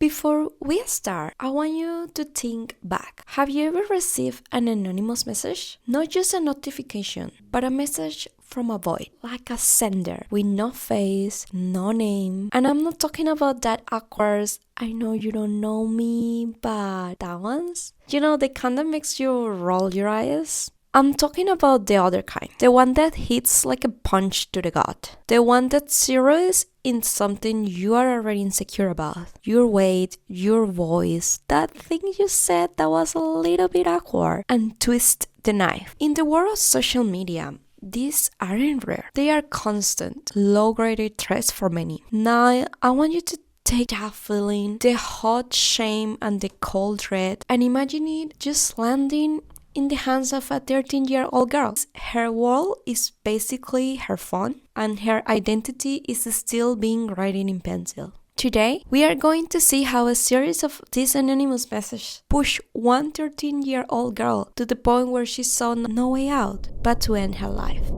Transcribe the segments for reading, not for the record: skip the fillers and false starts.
Before we start, I want you to think back. Have you ever received an anonymous message? Not just a notification, but a message from a void, like a sender with no face, no name. And I'm not talking about that awkward, I know you don't know me, but that ones. You know, the kind that makes you roll your eyes. I'm talking about the other kind. The one that hits like a punch to the gut. The one that zeroes in something you are already insecure about. Your weight, your voice, that thing you said that was a little bit awkward, and twist the knife. In the world of social media, these aren't rare. They are constant, low-graded threats for many. Now, I want you to take that feeling, the hot shame and the cold dread, and imagine it just landing in the hands of a 13-year-old girl. Her world is basically her phone, and her identity is still being written in pencil. Today, we are going to see how a series of these anonymous messages push one 13-year-old girl to the point where she saw no way out but to end her life.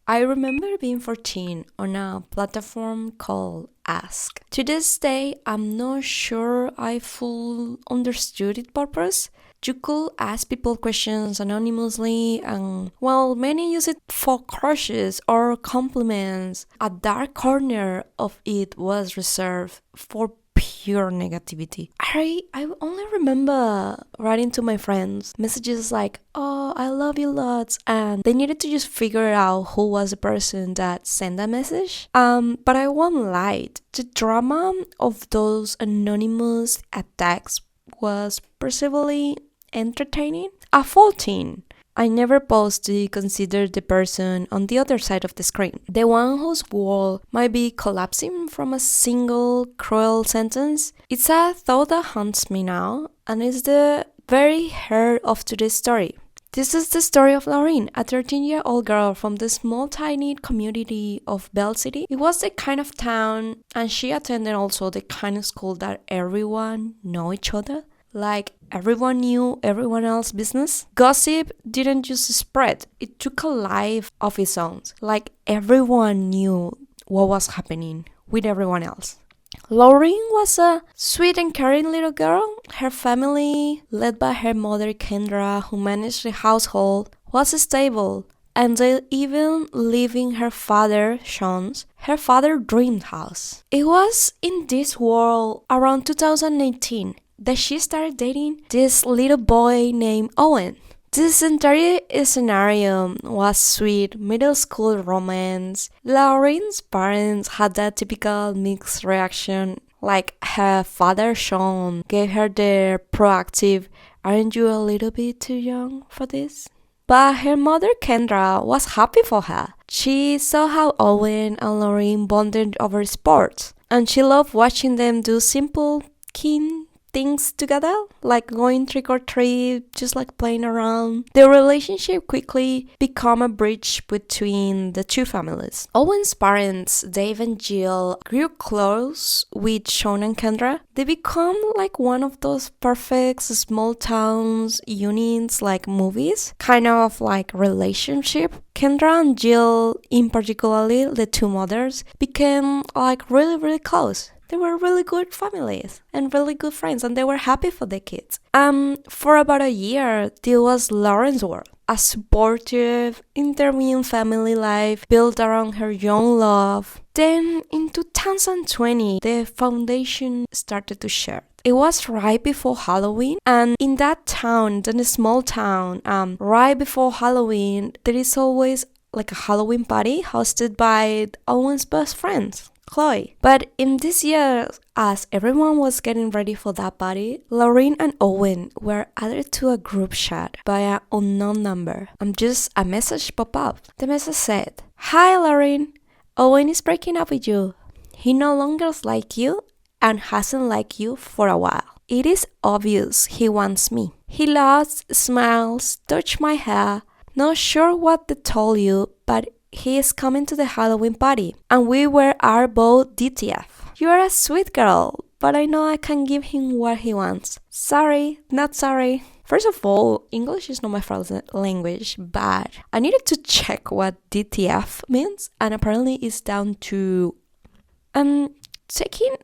I remember being 14 on a platform called Ask. To this day, I'm not sure I fully understood its purpose. You could ask people questions anonymously, and well, many use it for crushes or compliments. A dark corner of it was reserved for pure negativity. I only remember writing to my friends messages like, "Oh, I love you lots," and they needed to just figure out who was the person that sent that message. But I won't lie, the drama of those anonymous attacks was perceivably entertaining. At 14, I never paused to consider the person on the other side of the screen, the one whose world might be collapsing from a single cruel sentence. It's a thought that haunts me now, and it's the very heart of today's story. This is the story of Lauren, a 13-year-old girl from the small tiny community of Bell City. It was the kind of town, and she attended also the kind of school that everyone know each other. Like everyone knew everyone else's business. Gossip didn't just spread, it took a life of its own. Like everyone knew what was happening with everyone else. Lauren was a sweet and caring little girl. Her family, led by her mother Kendra, who managed the household, was stable, and they even lived in her father Sean's, her father's dream house. It was in this world around 2018 that she started dating this little boy named Owen. This entire scenario was sweet, middle school romance. Lauren's parents had that typical mixed reaction, like her father Sean gave her the proactive, "Aren't you a little bit too young for this?" But her mother Kendra was happy for her. She saw how Owen and Lauren bonded over sports, and she loved watching them do simple, keen things together, like going trick or treat, just like playing around. The relationship quickly became a bridge between the two families. Owen's parents, Dave and Jill, grew close with Sean and Kendra. They become like one of those perfect small towns units like movies, kind of like relationship. Kendra and Jill, in particularly the two mothers, became like really close. They were really good families and really good friends, and they were happy for their kids. For about a year, this was Lauren's world. A supportive, intervened family life built around her young love. Then, in 2020, the foundation started to shift. It was right before Halloween, and in that town, in a small town, right before Halloween, there is always like a Halloween party hosted by Owen's best friends, Chloe. But in this year, as everyone was getting ready for that party, Lauren and Owen were added to a group chat by an unknown number. Just a message popped up. The message said, "Hi Lauren, Owen is breaking up with you. He no longer likes you and hasn't liked you for a while. It is obvious he wants me. He laughs, smiles, touches my hair. Not sure what they told you, but he is coming to the Halloween party, and we are both DTF. You are a sweet girl, but I know I can't give him what he wants. Sorry, not sorry." First of all, English is not my first language, but I needed to check what DTF means, and apparently it's down to taking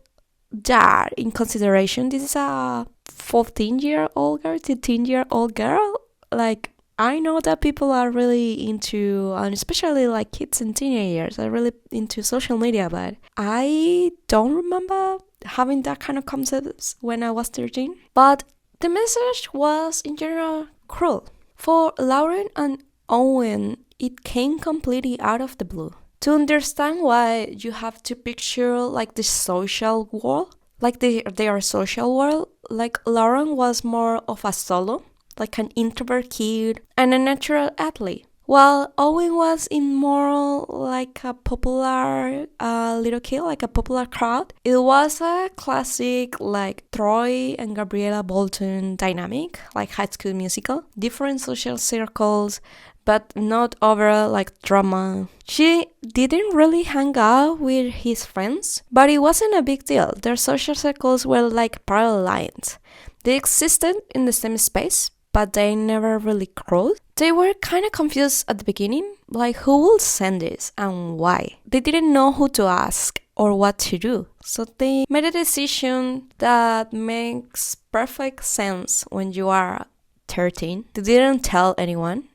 that in consideration. This is a 14-year-old girl, 13-year-old girl. Like, I know that people are really into, and especially like kids and teenagers are really into social media, but I don't remember having that kind of concepts when I was 13. But the message was in general cruel. For Lauren and Owen, it came completely out of the blue. To understand why, you have to picture like the social world, like their social world. Like Lauren was more of a solo, like an introvert kid and a natural athlete, while Owen was in more like a popular little kid, like a popular crowd. It was a classic like Troy and Gabriella Bolton dynamic, like High School Musical. Different social circles, but not overall like drama. She didn't really hang out with his friends, but it wasn't a big deal. Their social circles were like parallel lines. They existed in the same space, but they never really crossed. They were kind of confused at the beginning, like who will send this and why. They didn't know who to ask or what to do. So they made a decision that makes perfect sense when you are 13. They didn't tell anyone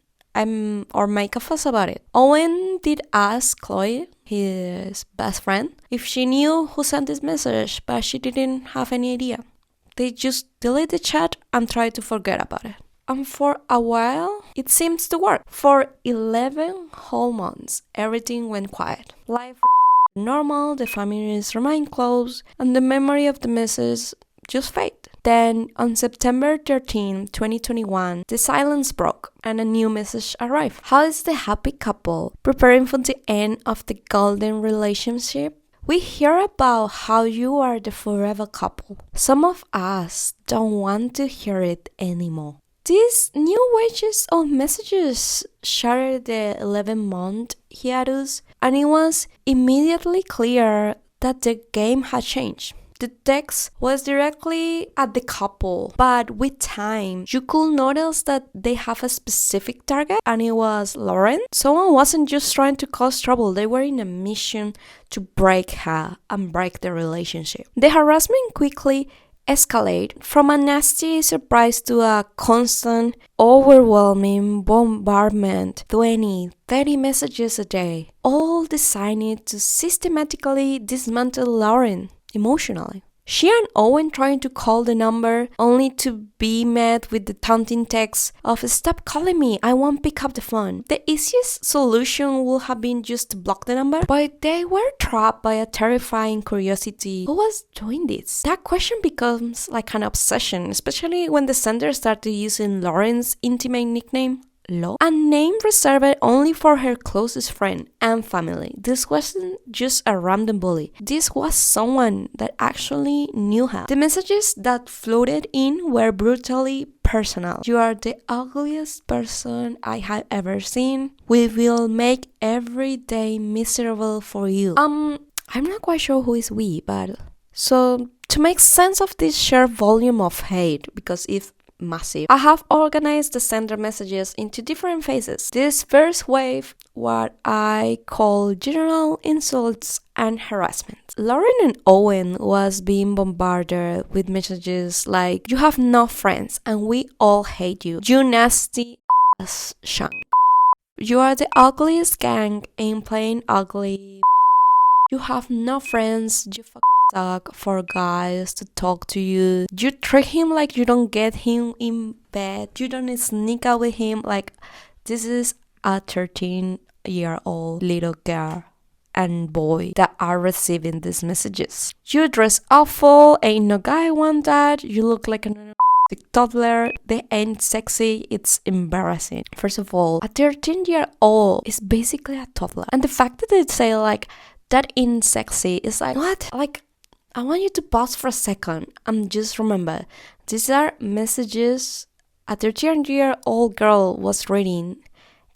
or make a fuss about it. Owen did ask Chloe, his best friend, if she knew who sent this message, but she didn't have any idea. They just deleted the chat and tried to forget about it. And for a while, it seems to work. For 11 whole months, everything went quiet. Life was normal, the families remained close, and the memory of the message just faded. Then, on September 13, 2021, the silence broke and a new message arrived. How is the happy couple preparing for the end of the golden relationship? We hear about how you are the forever couple. Some of us don't want to hear it anymore. These new waves of messages shattered the 11-month hiatus, and it was immediately clear that the game had changed. The text was directly at the couple, but with time, you could notice that they have a specific target, and it was Lauren. Someone wasn't just trying to cause trouble, they were in a mission to break her and break the relationship. The harassment quickly escalated from a nasty surprise to a constant, overwhelming bombardment, 20, 30 messages a day, all designed to systematically dismantle Lauren emotionally. She and Owen trying to call the number only to be met with the taunting text of "Stop calling me, I won't pick up the phone." The easiest solution would have been just to block the number, but they were trapped by a terrifying curiosity. Who was doing this? That question becomes like an obsession, especially when the sender started using Lauren's intimate nickname, Lo, a name reserved only for her closest friend and family. This wasn't just a random bully. This was someone that actually knew her. The messages that floated in were brutally personal. "You are the ugliest person I have ever seen. We will make every day miserable for you." I'm not quite sure who is we, but so to make sense of this sheer volume of hate, because if massive, I have organized the sender messages into different phases. This first wave, what I call general insults and harassment. Lauren and Owen was being bombarded with messages like, "You have no friends and we all hate you. You nasty ass shank. You are the ugliest gang in plain ugly. You have no friends. You suck for guys to talk to you. You trick him like you don't get him in bed. You don't sneak out with him." Like, this is a 13-year-old little girl and boy that are receiving these messages. "You dress awful. Ain't no guy want that. You look like an toddler. They ain't sexy. It's embarrassing." First of all, a 13-year-old is basically a toddler. And the fact that they say like, "That ain't sexy," is like, what? Like, I want you to pause for a second and just remember, these are messages a 13-year-old girl was reading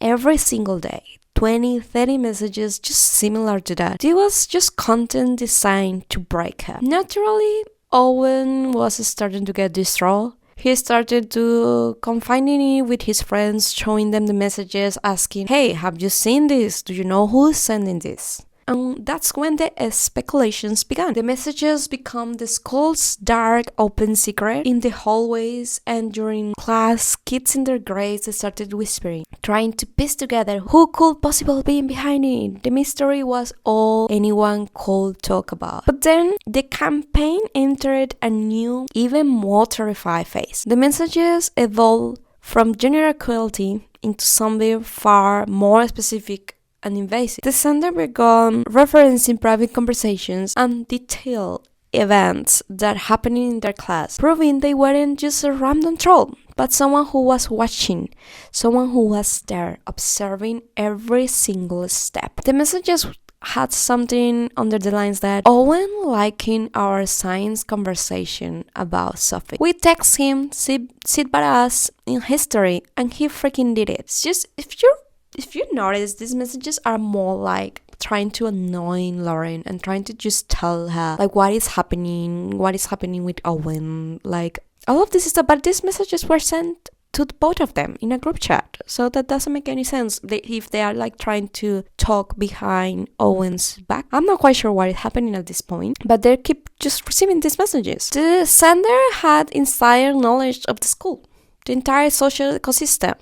every single day. 20, 30 messages just similar to that. It was just content designed to break her. Naturally, Owen was starting to get distraught. He started to confiding it with his friends, showing them the messages, asking, hey, have you seen this? Do you know who's sending this? And that's when the speculations began. The messages become the school's dark, open secret. In the hallways and during class, kids in their grades started whispering, trying to piece together who could possibly be behind it. The mystery was all anyone could talk about. But then the campaign entered a new, even more terrifying phase. The messages evolved from general cruelty into something far more specific and invasive. The sender began referencing private conversations and detailed events that happened in their class, proving they weren't just a random troll, but someone who was watching, someone who was there, observing every single step. The messages had something under the lines that Owen liking our science conversation about Sophie. We text him, sit by us in history, and he freaking did it. It's just, if you notice, these messages are more like trying to annoy Lauren and trying to just tell her like what is happening with Owen, like all of this stuff. But these messages were sent to both of them in a group chat, so that doesn't make any sense. If they are like trying to talk behind Owen's back, I'm not quite sure what is happening at this point, but they keep just receiving these messages. The sender had insider knowledge of the school, the entire social ecosystem.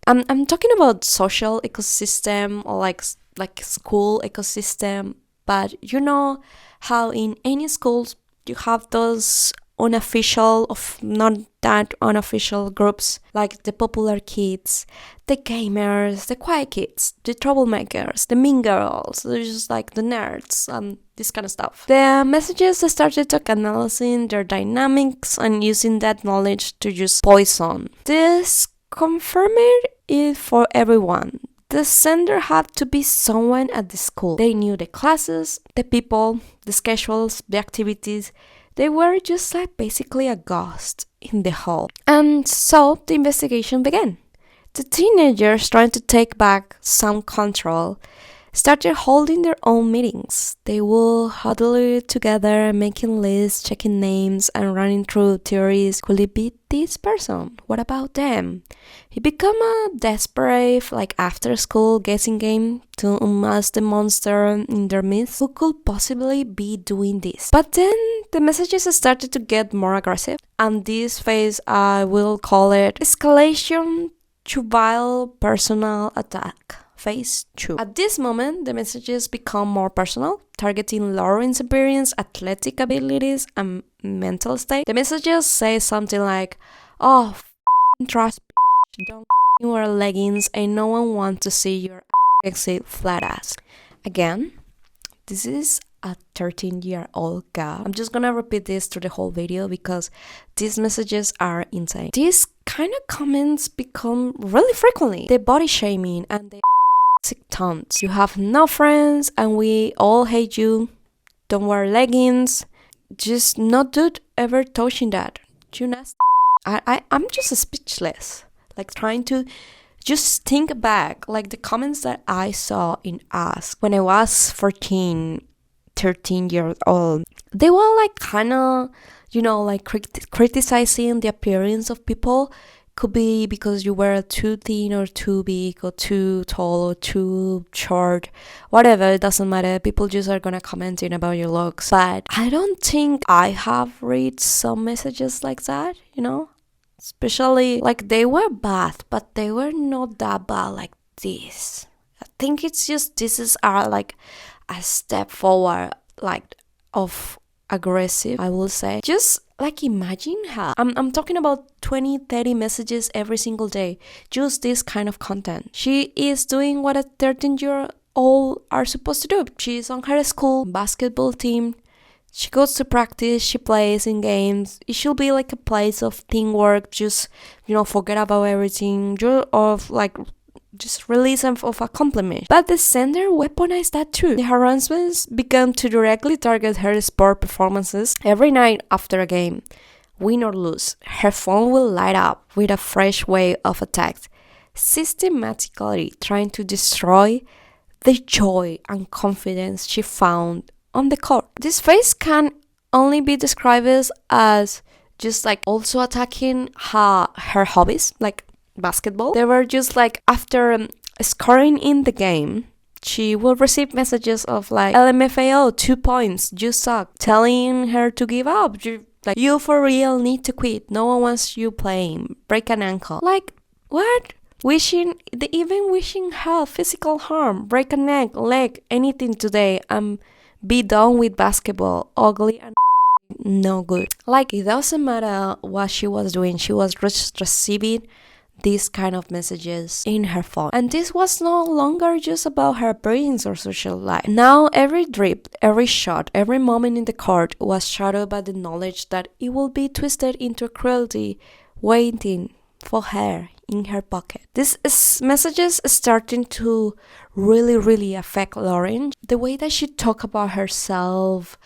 I'm talking about social ecosystem or like school ecosystem, but you know how in any schools you have those unofficial of not that unofficial groups, like the popular kids, the gamers, the quiet kids, the troublemakers, the mean girls, just like the nerds and this kind of stuff. The messages started to analyzing their dynamics and using that knowledge to just poison. This confirmed it for everyone. The sender had to be someone at the school. They knew the classes, the people, the schedules, the activities. They were just like basically a ghost in the hall. And so the investigation began. The teenagers, trying to take back some control, started holding their own meetings. They would huddle together, making lists, checking names, and running through theories. Could it be this person? What about them? It became a desperate, like after school guessing game to unmask the monster in their midst. Who could possibly be doing this? But then the messages started to get more aggressive, and this phase, I will call it escalation to vile personal attack. Phase 2. At this moment, the messages become more personal, targeting Lauren's appearance, athletic abilities, and mental state. The messages say something like, oh, trust, don't wear leggings, and no one wants to see your sexy flat ass. Again, this is a 13-year-old girl. I'm just gonna repeat this through the whole video because these messages are insane. These kind of comments become really frequently. The body shaming and the tons. You have no friends and we all hate you. Don't wear leggings. Just no dude ever touching that. You nasty. I'm just speechless. Like trying to just think back. Like the comments that I saw in Ask when I was 13 years old. They were like kind of, like criticizing the appearance of people. Could be because you were too thin or too big or too tall or too short, whatever, it doesn't matter. People just are gonna comment in about your looks. But I don't think I have read some messages like that, especially like they were bad, but they were not that bad like this. I think it's just this is like a step forward, like of aggressive, I will say. Just like imagine how I'm talking about 20-30 messages every single day, just this kind of content. She is doing what a 13-year-old are supposed to do. She's on her school basketball team. She goes to practice, she plays in games. It should be like a place of teamwork, just forget about everything, just release of a compliment. But the sender weaponized that too. The harassments began to directly target her sport performances. Every night after a game, win or lose, her phone will light up with a fresh wave of attacks, systematically trying to destroy the joy and confidence she found on the court. This phase can only be described as just like also attacking her hobbies, like basketball. They were just like, after scoring in the game, she will receive messages of like, LMFAO, 2 points, you suck, telling her to give up. You for real need to quit. No one wants you playing. Break an ankle. Like, what? Even wishing her physical harm. Break a neck, leg, anything today. Be done with basketball. Ugly and no good. Like, it doesn't matter what she was doing. She was just receiving these kind of messages in her phone. And this was no longer just about her appearance or social life. Now every drip, every shot, every moment in the court was shadowed by the knowledge that it will be twisted into a cruelty waiting for her in her pocket. This messages starting to really affect Lauren. The way that she talked about herself,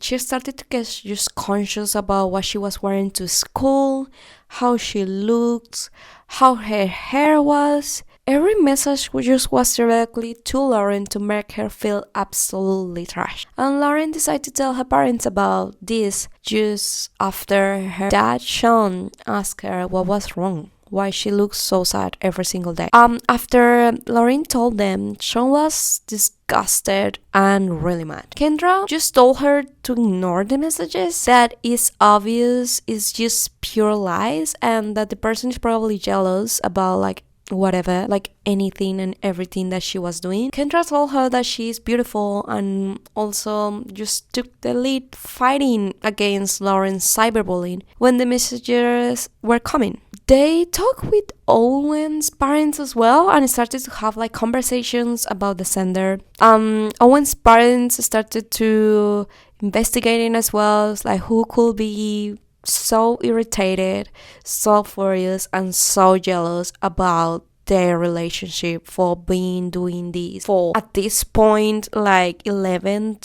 she started to get just conscious about what she was wearing to school, how she looked, how her hair was. Every message just was directly to Lauren to make her feel absolutely trash. And Lauren decided to tell her parents about this just after her dad, Sean, asked her what was wrong, why she looks so sad every single day. After Lauren told them, Sean was disgusted and really mad. Kendra just told her to ignore the messages, that is obvious, it's just pure lies, and that the person is probably jealous about like whatever, like anything and everything that she was doing. Kendra told her that she is beautiful and also just took the lead fighting against Lauren's cyberbullying when the messages were coming. They talked with Owen's parents as well and started to have like conversations about the sender. Owen's parents started to investigating as well, like who could be so irritated, so furious, and so jealous about their relationship for doing this for at this point like 11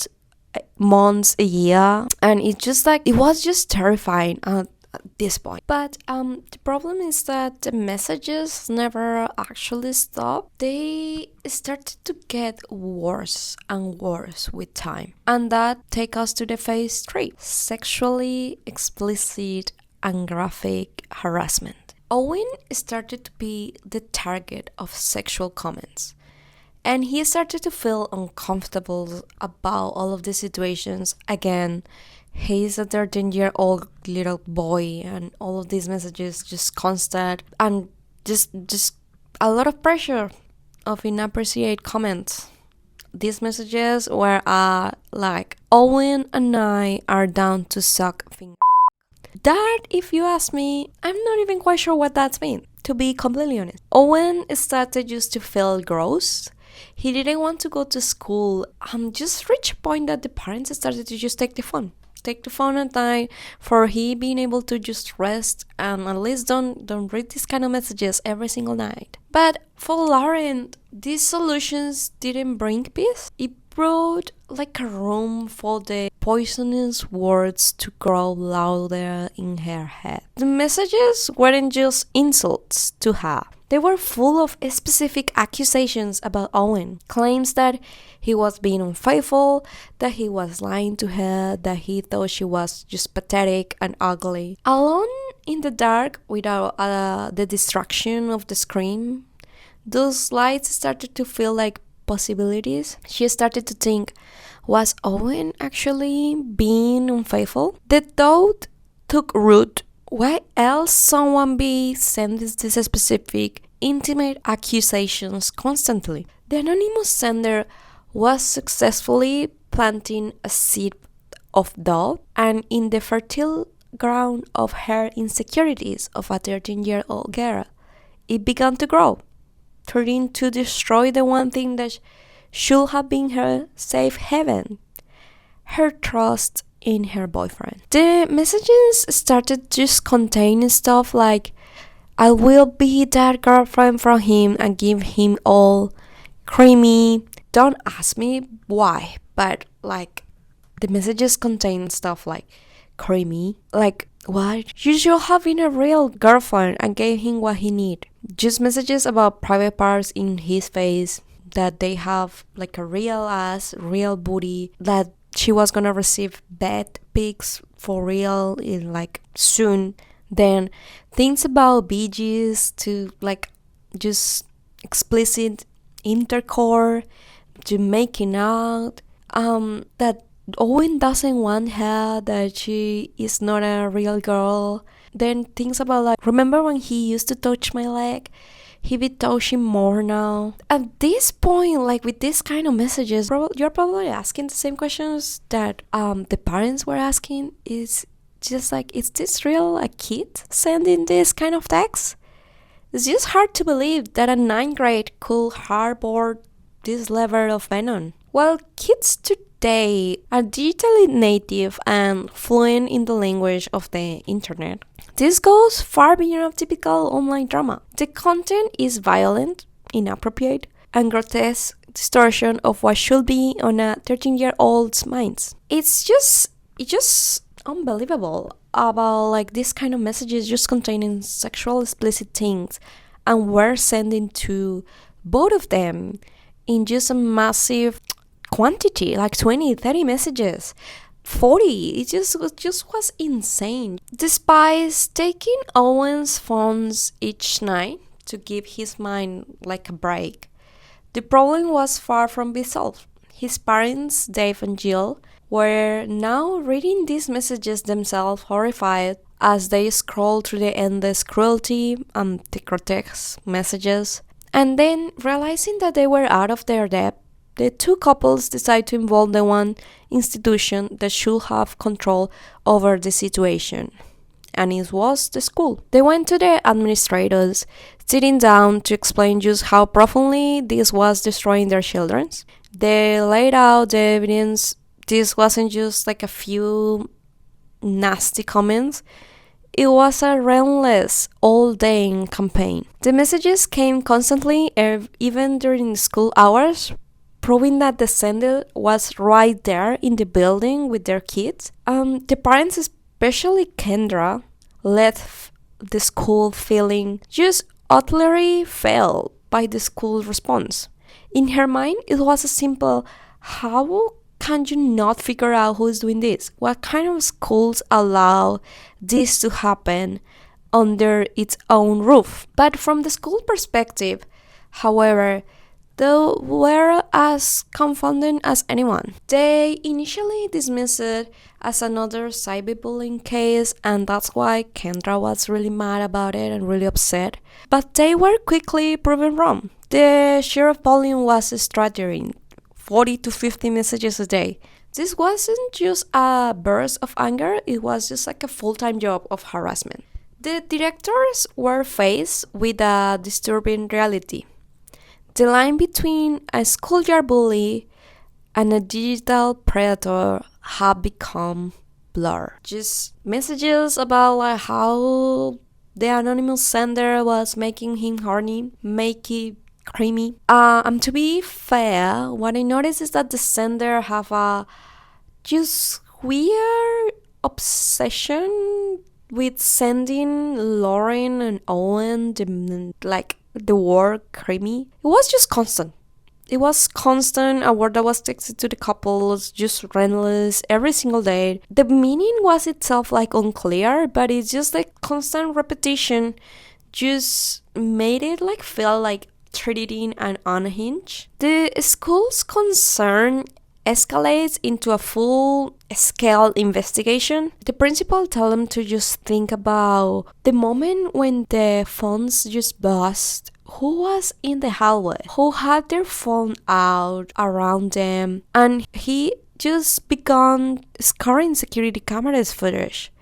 months, a year. And it was just terrifying at this point. But the problem is that the messages never actually stopped. They started to get worse and worse with time, and that take us to the phase 3: sexually explicit and graphic harassment. Owen started to be the target of sexual comments, and he started to feel uncomfortable about all of the situations. Again, he's a 13-year-old little boy, and all of these messages just constant, and just a lot of pressure of inappropriate comments. These messages were like, Owen and I are down to suck fingers. That, if you ask me, I'm not even quite sure what that means, to be completely honest. Owen started just to feel gross. He didn't want to go to school. Just reached a point that the parents started to just take the phone at night for he being able to just rest and at least don't read these kind of messages every single night. But for Lauren, these solutions didn't bring peace. It brought like a room for the poisonous words to grow louder in her head. The messages weren't just insults to her. They were full of specific accusations about Owen, claims that he was being unfaithful, that he was lying to her, that he thought she was just pathetic and ugly. Alone in the dark without the distraction of the screen, those lights started to feel like possibilities. She started to think, was Owen actually being unfaithful? The thought took root. Why else someone be sending this specific, intimate accusations constantly? The anonymous sender was successfully planting a seed of doubt, and in the fertile ground of her insecurities of a 13-year-old girl, it began to grow, threatening to destroy the one thing that should have been her safe haven, her trust in her boyfriend. The messages started just containing stuff like, I will be that girlfriend for him and give him all creamy. Don't ask me why, but like the messages contain stuff like creamy. Like, what? You should have been a real girlfriend and gave him what he need. Just messages about private parts in his face, that they have like a real ass, real booty, that she was gonna receive bed pics for real in like soon, then things about BGs to like just explicit intercore to making out, that Owen doesn't want her, that she is not a real girl. Then things about like, remember when he used to touch my leg? He be touching more now. At this point, like with this kind of messages, you're probably asking the same questions that the parents were asking. Is just like, is this real a kid sending this kind of text? It's just hard to believe that a ninth grade could harbor this level of venom. Well, kids today are digitally native and fluent in the language of the internet. This goes far beyond typical online drama. The content is violent, inappropriate, and grotesque distortion of what should be on a 13-year-old's mind. It's just unbelievable about like this kind of messages just containing sexual explicit things, and we're sending to both of them in just a massive quantity, like 20-30 messages, 40. It just was insane. Despite taking Owen's phones each night to give his mind like a break, the problem was far from being solved. His parents, Dave and Jill, were now reading these messages themselves, horrified as they scroll through the endless cruelty and the grotesque messages. And then, realizing that they were out of their depth, the two couples decided to involve the one institution that should have control over the situation, and it was the school. They went to the administrators, sitting down to explain just how profoundly this was destroying their children. They laid out the evidence. This wasn't just like a few nasty comments. It was a relentless, all-day campaign. The messages came constantly, even during school hours, proving that the sender was right there in the building with their kids. The parents, especially Kendra, left the school feeling just utterly failed by the school response. In her mind, it was a simple, how can you not figure out who is doing this? What kind of schools allow this to happen under its own roof? But from the school perspective, however, they were as confounded as anyone. They initially dismissed it as another cyberbullying case, and that's why Kendra was really mad about it and really upset. But they were quickly proven wrong. The sheer volume was staggering, 40 to 50 messages a day. This wasn't just a burst of anger, it was just like a full-time job of harassment. The directors were faced with a disturbing reality. The line between a schoolyard bully and a digital predator had become blurred. Just messages about like how the anonymous sender was making him horny, make it creamy. And to be fair, what I noticed is that the sender have a just weird obsession with sending Lauren and Owen the word creamy. It was just constant. It was constant, a word that was texted to the couples, just relentless, every single day. The meaning was itself like unclear, but it's just like constant repetition just made it like feel like treating and unhinged. The school's concern escalates into a full-scale investigation. The principal told them to just think about the moment when the phones just bust. Who was in the hallway? Who had their phone out around them? And he just began scoring security cameras footage,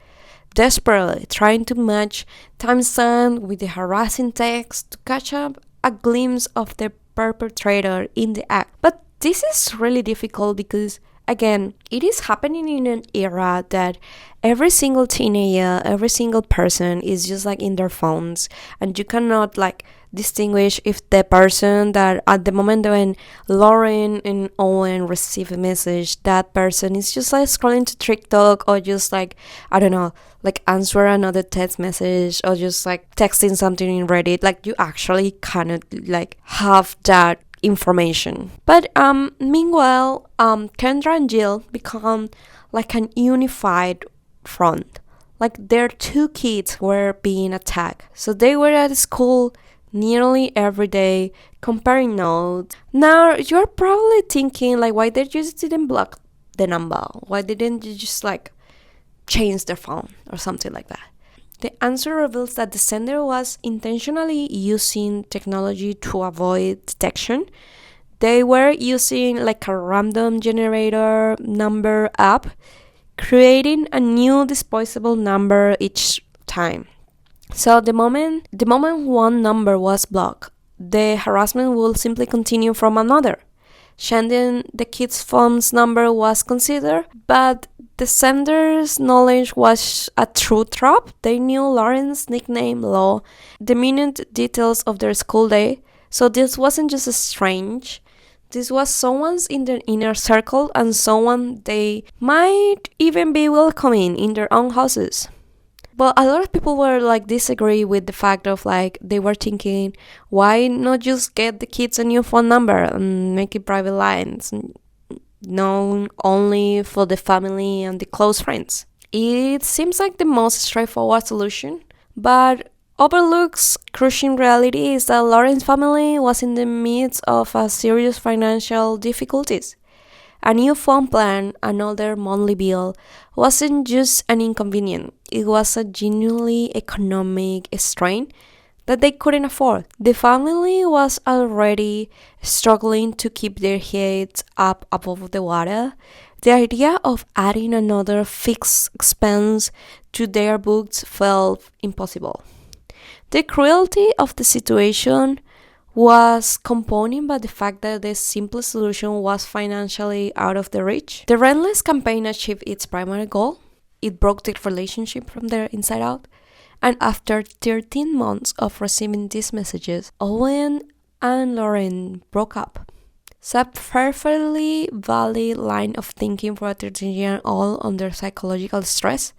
desperately trying to match timestamp with the harassing text to catch up a glimpse of the perpetrator in the act. But this is really difficult because, again, it is happening in an era that every single teenager, every single person is just like in their phones, and you cannot like distinguish if the person that at the moment when Lauren and Owen receive a message, that person is just like scrolling to TikTok or just like, I don't know, like answer another text message or just like texting something in Reddit. Like you actually cannot like have that information. But meanwhile, Kendra and Jill become like an unified front. Like their two kids were being attacked. So they were at school nearly every day comparing notes. Now you're probably thinking like, why they just didn't block the number? Why didn't you just like change their phone or something like that? The answer reveals that the sender was intentionally using technology to avoid detection. They were using like a random generator number app, creating a new disposable number each time. So the moment one number was blocked, the harassment will simply continue from another. Changing the kid's phone's number was considered, but the sender's knowledge was a true trap. They knew Lauren's nickname, Law, the minute details of their school day. So this wasn't just a strange. This was someone's in their inner circle and someone they might even be welcoming in their own houses. But a lot of people were like disagree with the fact of like they were thinking, why not just get the kids a new phone number and make it private lines, known only for the family and the close friends? It seems like the most straightforward solution, but overlooks crushing reality is that Lauren's family was in the midst of a serious financial difficulties. A new phone plan, another monthly bill, wasn't just an inconvenience. It was a genuinely economic strain that they couldn't afford. The family was already struggling to keep their heads up above the water. The idea of adding another fixed expense to their books felt impossible. The cruelty of the situation was compounded by the fact that the simplest solution was financially out of their reach. The Rentless campaign achieved its primary goal. It broke the relationship from the inside out. And after 13 months of receiving these messages, Owen and Lauren broke up. It's a perfectly valid line of thinking for a 13-year-old under psychological stress.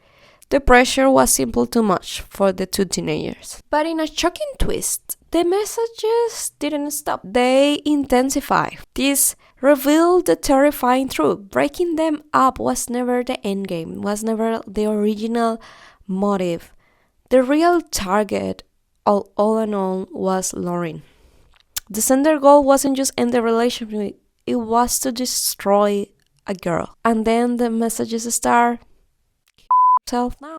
The pressure was simply too much for the two teenagers. But in a shocking twist, the messages didn't stop. They intensified. This revealed the terrifying truth. Breaking them up was never the end game, was never the original motive. The real target, all in all, was Lauren. The sender goal wasn't just end the relationship, it was to destroy a girl. And then the messages start. Self now.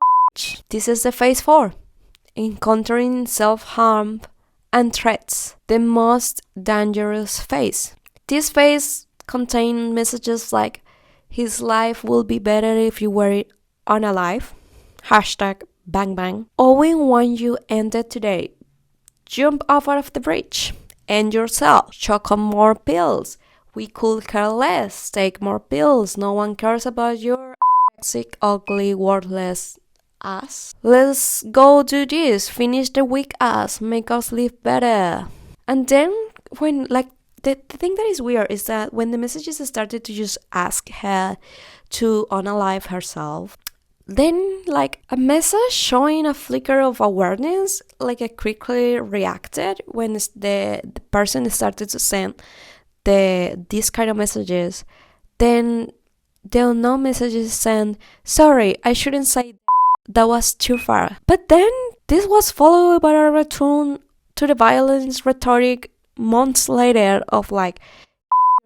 This is the phase 4. Encountering self-harm and threats. The most dangerous phase. This phase contained messages like, his life will be better if you were unalive. Hashtag bang bang. Owen wants you ended today. Jump off out of the bridge. End yourself. Choke on more pills. We could care less. Take more pills. No one cares about your sick, ugly, worthless ass. Let's go do this. Finish the weak ass. Make us live better. And then when like the thing that is weird is that when the messages started to just ask her to unalive herself, then like a message showing a flicker of awareness, like I quickly reacted when the person started to send these kind of messages. Then the unknown messages sent, sorry, I shouldn't say that was too far. But then this was followed by a return to the violence rhetoric months later of like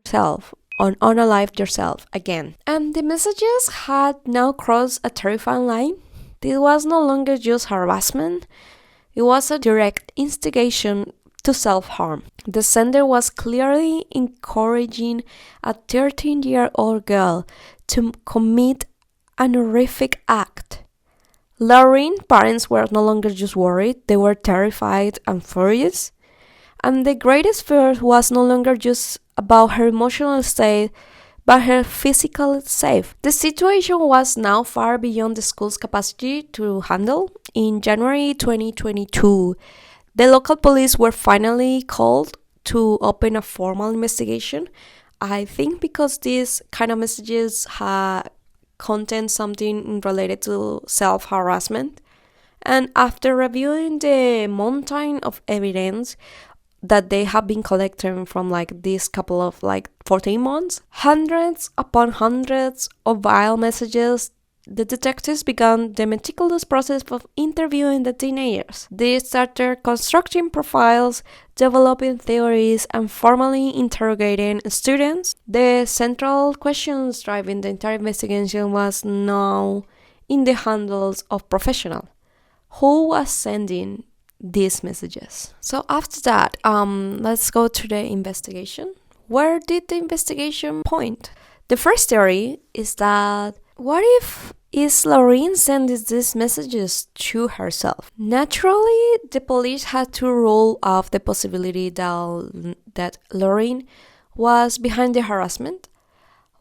yourself on unalive yourself again. And the messages had now crossed a terrifying line. This was no longer just harassment. It was a direct instigation to self-harm. The sender was clearly encouraging a 13-year-old girl to commit an horrific act. Lauren's parents were no longer just worried, they were terrified and furious. And the greatest fear was no longer just about her emotional state, but her physical safety. The situation was now far beyond the school's capacity to handle. In January 2022, the local police were finally called to open a formal investigation. I think because these kind of messages contain something related to self-harassment. And after reviewing the mountain of evidence that they have been collecting from like this couple of like 14 months, hundreds upon hundreds of vile messages the detectives began the meticulous process of interviewing the teenagers. They started constructing profiles, developing theories, and formally interrogating students. The central questions driving the entire investigation was now in the handles of professionals. Who was sending these messages? So after that, let's go to the investigation. Where did the investigation point? The first theory is that what if Lorraine sent these messages to herself? Naturally, the police had to rule out the possibility that Lorraine was behind the harassment.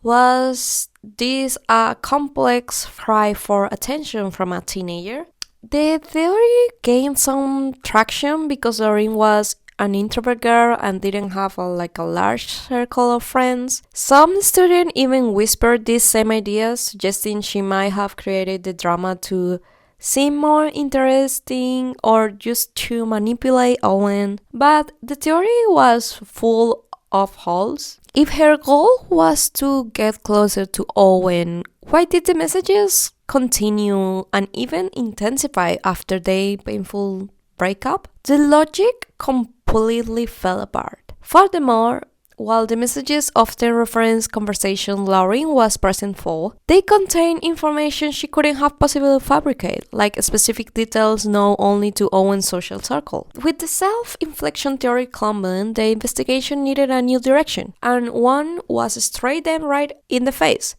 Was this a complex cry for attention from a teenager? The theory gained some traction because Lorraine was an introvert girl and didn't have a large circle of friends. Some students even whispered these same ideas, suggesting she might have created the drama to seem more interesting or just to manipulate Owen. But the theory was full of holes. If her goal was to get closer to Owen, why did the messages continue and even intensify after their painful breakup? The logic completely fell apart. Furthermore, while the messages often reference conversations Lauren was present for, they contain information she couldn't have possibly fabricated, like specific details known only to Owen's social circle. With the self-inflection theory common, the investigation needed a new direction, and one was straight and right in the face.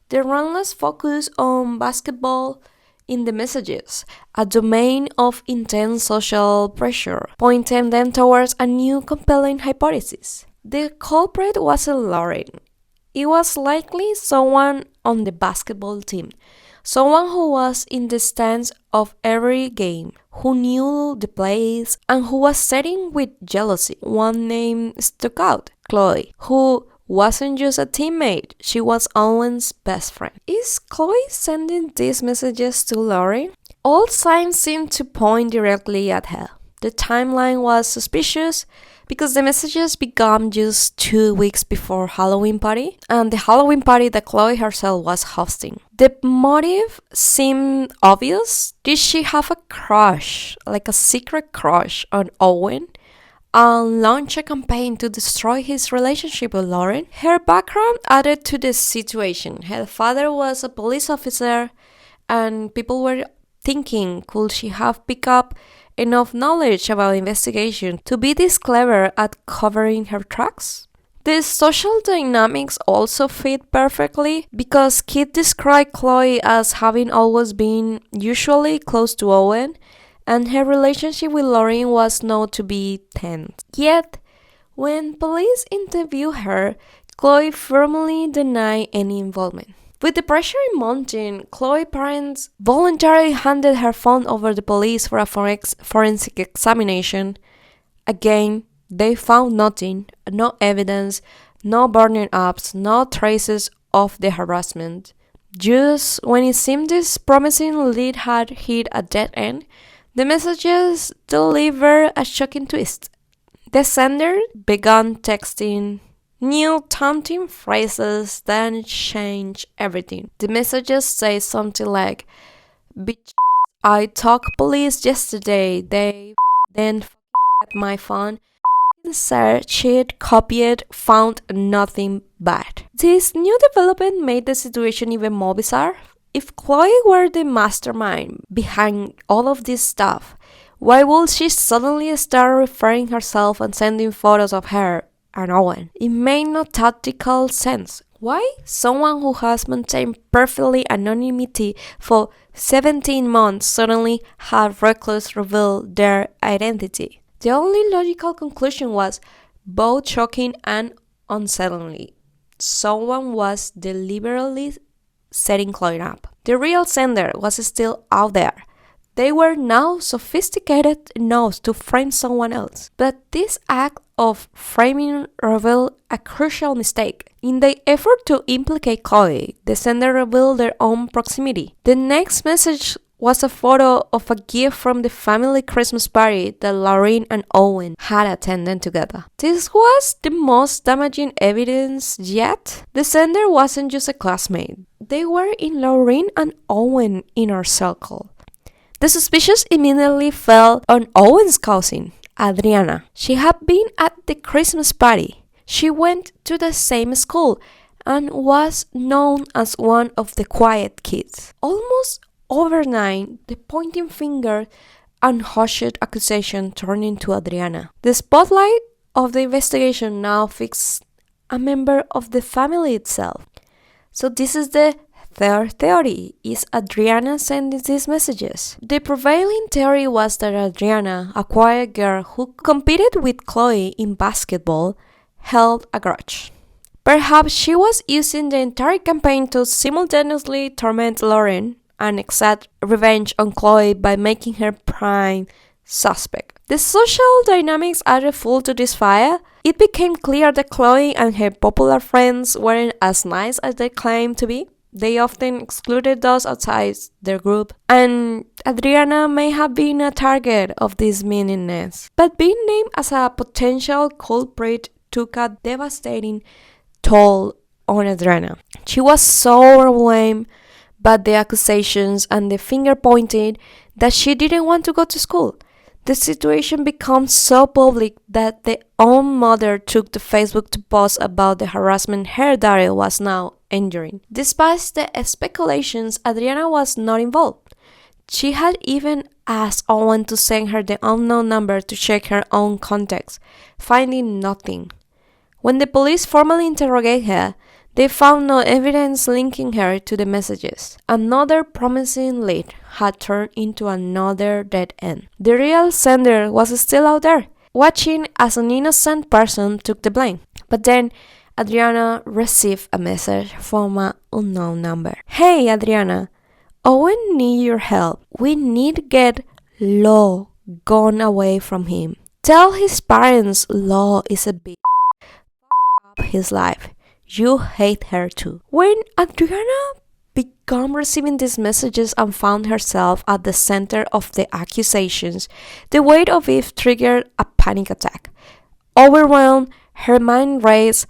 The relentless focus on basketball in the messages, a domain of intense social pressure, pointing them towards a new compelling hypothesis. The culprit wasn't Lauren. It was likely someone on the basketball team, someone who was in the stands of every game, who knew the plays, and who was setting with jealousy. One name stuck out, Chloe, who wasn't just a teammate, she was Owen's best friend. Is Chloe sending these messages to Lauren? All signs seemed to point directly at her. The timeline was suspicious because the messages began just 2 weeks before Halloween party, and the Halloween party that Chloe herself was hosting. The motive seemed obvious. Did she have a crush, like a secret crush on Owen, and launch a campaign to destroy his relationship with Lauren? Her background added to the situation. Her father was a police officer, and people were thinking, could she have picked up enough knowledge about investigation to be this clever at covering her tracks? The social dynamics also fit perfectly because Kit described Chloe as having always been usually close to Owen, and her relationship with Lauren was known to be tense. Yet, when police interviewed her, Chloe firmly denied any involvement. With the pressure mounting, Chloe's parents voluntarily handed her phone over to the police for a forensic examination. Again, they found nothing, no evidence, no burning ups, no traces of the harassment. Just when it seemed this promising lead had hit a dead end, the messages delivered a shocking twist. The sender began texting new taunting phrases that changed everything. The messages say something like, "Bitch, I talked police yesterday. They then at my phone, searched it, copied, found nothing bad." This new development made the situation even more bizarre. If Chloe were the mastermind behind all of this stuff, why would she suddenly start referring herself and sending photos of her and Owen? It made no tactical sense. Why someone who has maintained perfectly anonymity for 17 months suddenly had recklessly revealed their identity? The only logical conclusion was both shocking and unsettling. Someone was deliberately setting Chloe up. The real sender was still out there. They were now sophisticated enough to frame someone else. But this act of framing revealed a crucial mistake. In the effort to implicate Chloe, the sender revealed their own proximity. The next message was a photo of a gift from the family Christmas party that Lauren and Owen had attended together. This was the most damaging evidence yet. The sender wasn't just a classmate. they were in Lauren and Owen inner circle. The suspicions immediately fell on Owen's cousin, Adriana. She had been at the Christmas party. She went to the same school and was known as one of the quiet kids. Almost overnight, the pointing finger and hushed accusation turned into Adriana. The spotlight of the investigation now fixed a member of the family itself. So this is the third theory. Is Adriana sending these messages? The prevailing theory was that Adriana, a quiet girl who competed with Chloe in basketball, held a grudge. Perhaps she was using the entire campaign to simultaneously torment Lauren and exact revenge on Chloe by making her prime suspect. The social dynamics added fuel to this fire. It became clear that Chloe and her popular friends weren't as nice as they claimed to be. They often excluded those outside their group, and Adriana may have been a target of this meanness. But being named as a potential culprit took a devastating toll on Adriana. She was so overwhelmed by the accusations and the finger pointing that she didn't want to go to school. The situation became so public that their own mother took to Facebook to post about the harassment her daughter was now enduring. Despite the speculations, Adriana was not involved. She had even asked Owen to send her the unknown number to check her own contacts, finding nothing. When the police formally interrogated her, they found no evidence linking her to the messages. Another promising lead had turned into another dead end. The real sender was still out there, watching as an innocent person took the blame. But then Adriana received a message from an unknown number. "Hey Adriana, Owen needs your help. We need to get Law gone away from him. Tell his parents Law is a bitch. Up his life. You hate her too." When Adriana began receiving these messages and found herself at the center of the accusations, the weight of it triggered a panic attack. Overwhelmed, her mind raced.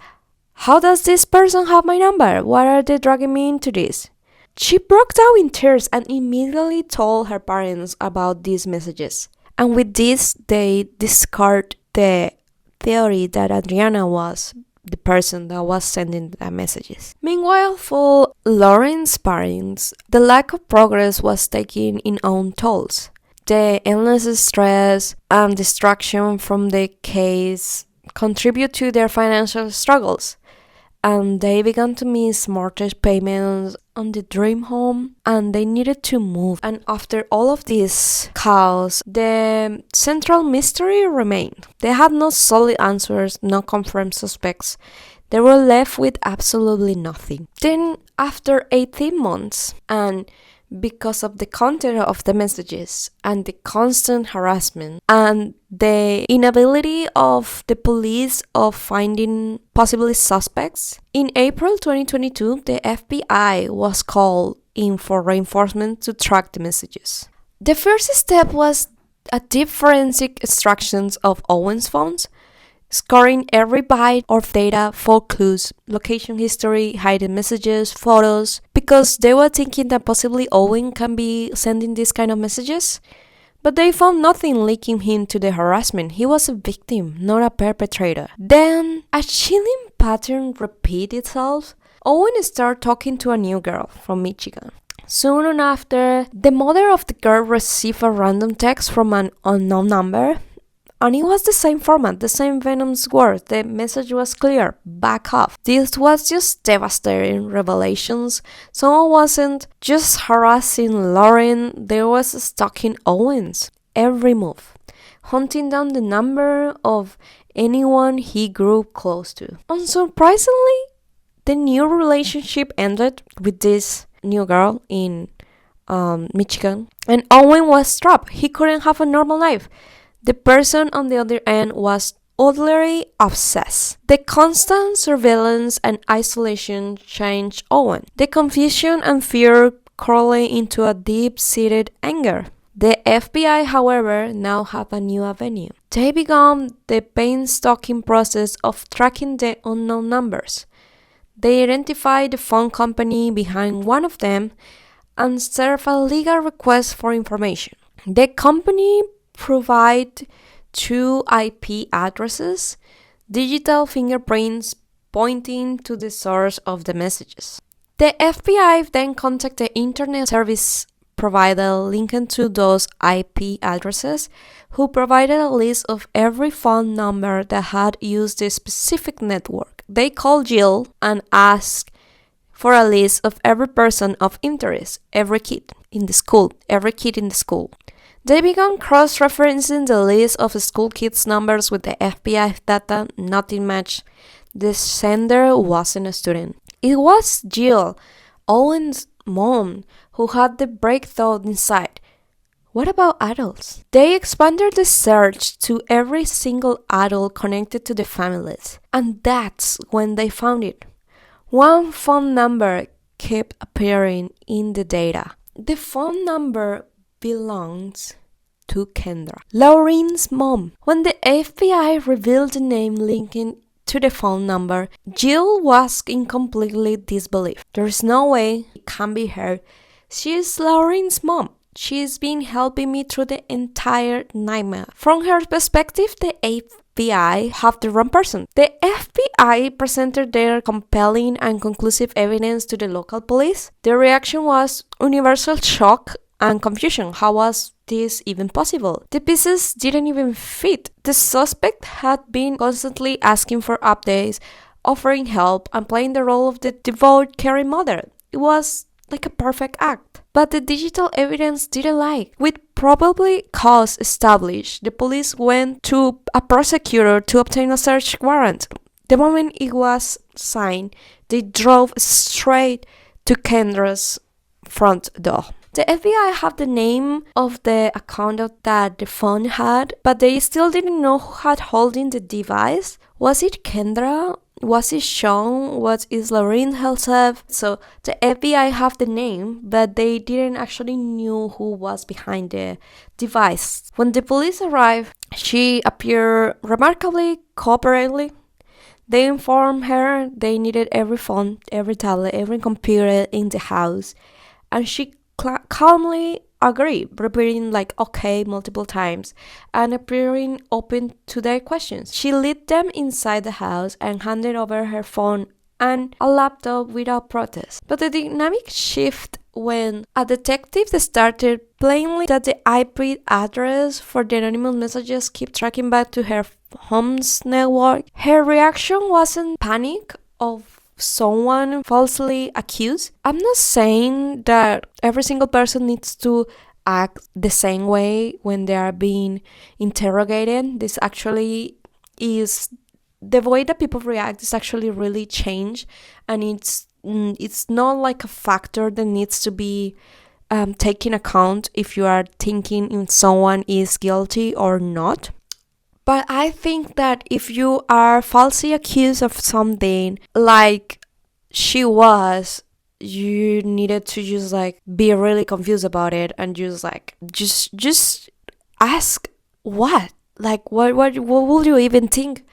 How does this person have my number? Why are they dragging me into this? She broke down in tears and immediately told her parents about these messages. And with this, they discarded the theory that Adriana was the person that was sending the messages. Meanwhile, for Lauren's parents, the lack of progress was taking its own tolls. The endless stress and distraction from the case contribute to their financial struggles, and they began to miss mortgage payments on the dream home, and they needed to move. And after all of this chaos, the central mystery remained. They had no solid answers, no confirmed suspects. They were left with absolutely nothing. Then, after 18 months, and because of the content of the messages and the constant harassment and the inability of the police of finding possibly suspects, in April 2022, the FBI was called in for reinforcement to track the messages. The first step was a deep forensic extraction of Owen's phones, scoring every byte of data for clues, location history, hidden messages, photos, because they were thinking that possibly Owen can be sending these kind of messages. But they found nothing linking him to the harassment. He was a victim, not a perpetrator. Then, a chilling pattern repeated itself. Owen started talking to a new girl from Michigan. Soon after, the mother of the girl received a random text from an unknown number. And it was the same format, the same venomous words. The message was clear, back off. This was just devastating revelations. Someone wasn't just harassing Lauren, they was stalking Owens. Every move. Hunting down the number of anyone he grew close to. Unsurprisingly, the new relationship ended with this new girl in Michigan. And Owen was trapped. He couldn't have a normal life. The person on the other end was utterly obsessed. The constant surveillance and isolation changed Owen. The confusion and fear correlated into a deep-seated anger. The FBI, however, now have a new avenue. They began the painstaking process of tracking the unknown numbers. They identified the phone company behind one of them and served a legal request for information. The company provided two IP addresses, digital fingerprints pointing to the source of the messages. The FBI then contacted the internet service provider linked to those IP addresses, who provided a list of every phone number that had used the specific network. They called Jill and asked for a list of every person of interest, every kid in the school. They began cross-referencing the list of school kids' numbers with the FBI data. Nothing matched. The sender wasn't a student. It was Jill, Owen's mom, who had the breakthrough inside. What about adults? They expanded the search to every single adult connected to the families, and that's when they found it. One phone number kept appearing in the data. The phone number belongs to Kendra, Lauren's mom. When the FBI revealed the name linking to the phone number, Jill was in completely disbelief. There's no way it can be her. She's Lauren's mom. She's been helping me through the entire nightmare. From her perspective, the FBI have the wrong person. The FBI presented their compelling and conclusive evidence to the local police. The reaction was universal shock and confusion. How was this even possible? The pieces didn't even fit. The suspect had been constantly asking for updates, offering help, and playing the role of the devout, caring mother. It was like a perfect act. But the digital evidence didn't lie. With probable cause established, the police went to a prosecutor to obtain a search warrant. The moment it was signed, they drove straight to Kendra's front door. The FBI had the name of the account that the phone had, but they still didn't know who had holding the device. Was it Kendra? Was it Sean? Was it Lorraine herself? So the FBI have the name, but they didn't actually knew who was behind the device. When the police arrived, she appeared remarkably cooperatively. They informed her they needed every phone, every tablet, every computer in the house, and she calmly agreed, repeating okay multiple times and appearing open to their questions. She led them inside the house and handed over her phone and a laptop without protest. But the dynamic shift when a detective started plainly that the IP address for the anonymous messages kept tracking back to her home's network. Her reaction wasn't panic of someone falsely accused. I'm not saying that every single person needs to act the same way when they are being interrogated. This actually is the way that people react is actually really changed, and it's not like a factor that needs to be taken account if you are thinking if someone is guilty or not. But I think that if you are falsely accused of something like she was, you needed to just be really confused about it and just ask what will you even think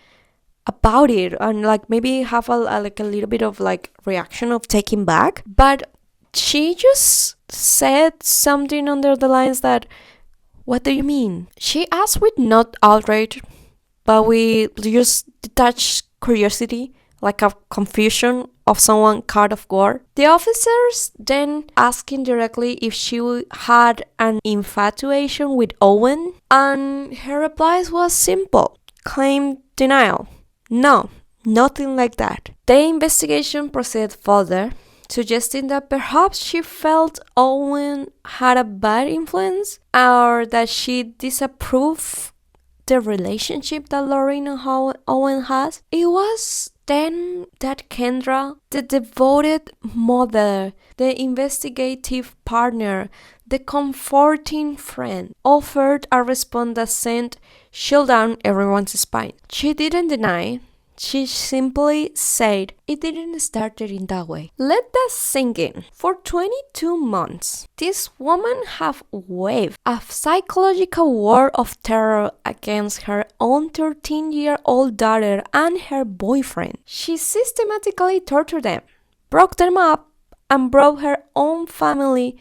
about it, and maybe have a little bit of reaction of taking back. But she just said something under the lines that, what do you mean? She asked with not outrage, but with just detached curiosity, like a confusion of someone caught off guard. The officers then asking directly if she had an infatuation with Owen, and her replies was simple: claim denial. No, nothing like that. The investigation proceeded further, suggesting that perhaps she felt Owen had a bad influence, or that she disapproved the relationship that Lorraine and Owen has. It was then that Kendra, the devoted mother, the investigative partner, the comforting friend, offered a response that sent chill down everyone's spine. She didn't deny She simply said, "It didn't start in that way." Let that sink in. For 22 months, this woman have waved a psychological war of terror against her own 13-year-old daughter and her boyfriend. She systematically tortured them, broke them up, and brought her own family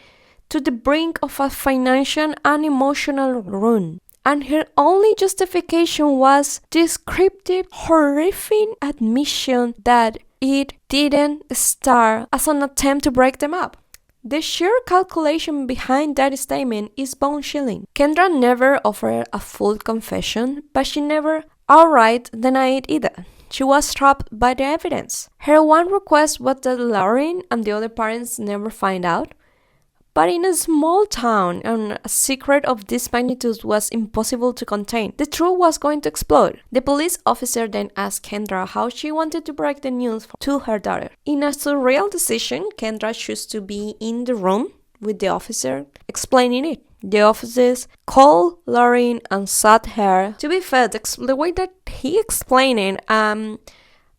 to the brink of a financial and emotional ruin. And her only justification was descriptive, horrific admission that it didn't start as an attempt to break them up. The sheer calculation behind that statement is bone-chilling. Kendra never offered a full confession, but she never outright denied it either. She was trapped by the evidence. Her one request was that Lauren and the other parents never find out. But in a small town, a secret of this magnitude was impossible to contain. The truth was going to explode. The police officer then asked Kendra how she wanted to break the news to her daughter. In a surreal decision, Kendra chose to be in the room with the officer, explaining it. The officers called Lauren and sat her. To be fair, the way that he explained it,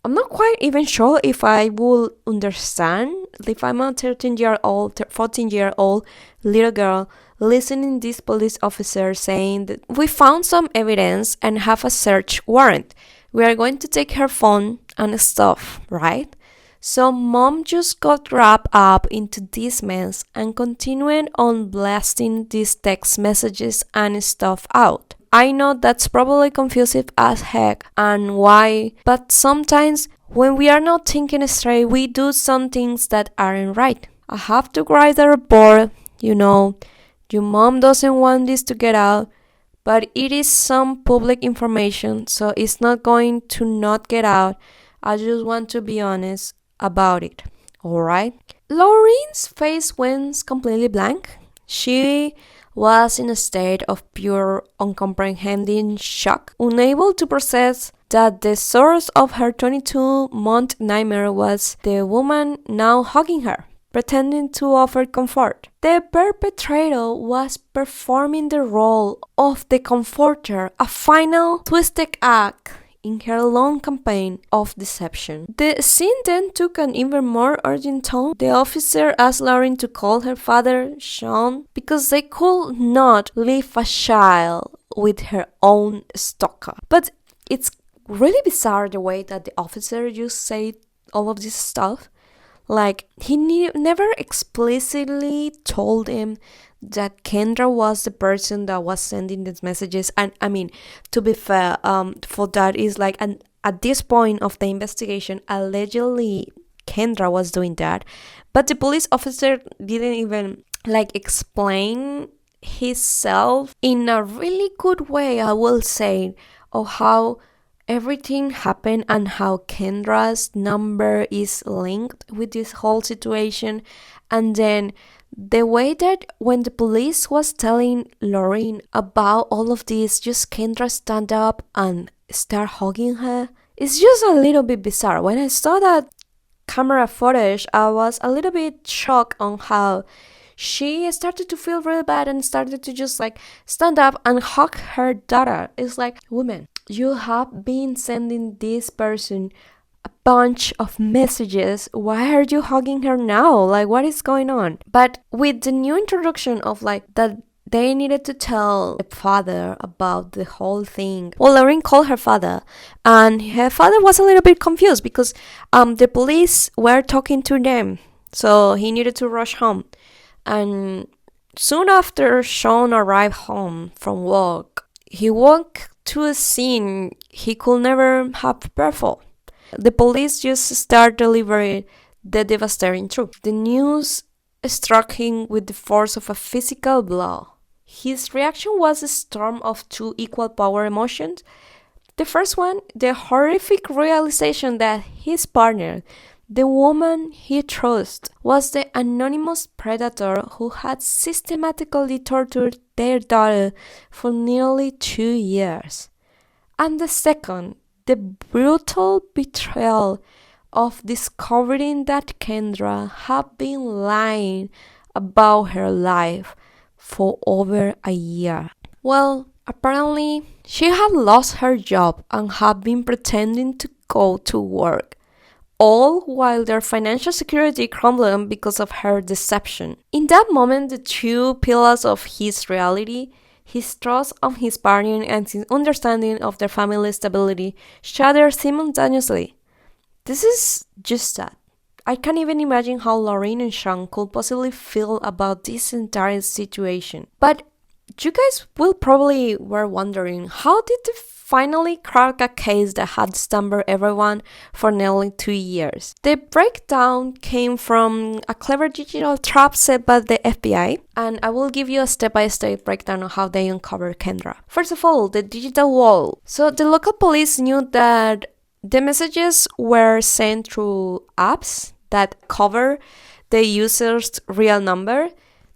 I'm not quite even sure if I will understand if I'm a 13-year-old, 14-year-old little girl listening to this police officer saying that we found some evidence and have a search warrant. We are going to take her phone and stuff, right? So mom just got wrapped up into this mess and continued on blasting these text messages and stuff out. I know that's probably confusing as heck and why, but sometimes when we are not thinking straight, we do some things that aren't right. I have to write a report, your mom doesn't want this to get out, but it is some public information, so it's not going to not get out. I just want to be honest about it, alright? Lauren's face went completely blank. She was in a state of pure, uncomprehending shock, unable to process that the source of her 22-month nightmare was the woman now hugging her, pretending to offer comfort. The perpetrator was performing the role of the comforter, a final twisted act in her long campaign of deception. The scene then took an even more urgent tone. The officer asked Lauren to call her father, Sean, because they could not leave a child with her own stalker. But it's really bizarre the way that the officer just said all of this stuff. Like, he never explicitly told him that Kendra was the person that was sending these messages. And I mean, to be fair, for that is like, and at this point of the investigation, allegedly Kendra was doing that. But the police officer didn't even explain himself in a really good way, I will say, of how everything happened and how Kendra's number is linked with this whole situation. And then the way that when the police was telling Lauren about all of this, just Kendra stand up and start hugging her, it's just a little bit bizarre. When I saw that camera footage, I was a little bit shocked on how she started to feel really bad and started to just stand up and hug her daughter. It's like, woman, you have been sending this person a bunch of messages. Why are you hugging her now? What is going on? But with the new introduction of that they needed to tell the father about the whole thing. Well, Lauren called her father, and her father was a little bit confused because the police were talking to them, so he needed to rush home. And soon after Sean arrived home from work, he walked to a scene he could never have prepared for. The police just start delivering the devastating truth. The news struck him with the force of a physical blow. His reaction was a storm of two equal power emotions. The first one, the horrific realization that his partner, the woman he trusts, was the anonymous predator who had systematically tortured their daughter for nearly 2 years. And the second, the brutal betrayal of discovering that Kendra had been lying about her life for over a year. Well, apparently, she had lost her job and had been pretending to go to work, all while their financial security crumbled because of her deception. In that moment, the two pillars of his reality, his trust of his partner and his understanding of their family stability, shattered simultaneously. This is just that. I can't even imagine how Lorraine and Sean could possibly feel about this entire situation. But you guys will probably were wondering, how did they finally crack a case that had stumped everyone for nearly 2 years? The breakdown came from a clever digital trap set by the FBI, and I will give you a step-by-step breakdown of how they uncovered Kendra. First of all, the digital wall. So the local police knew that the messages were sent through apps that cover the user's real number.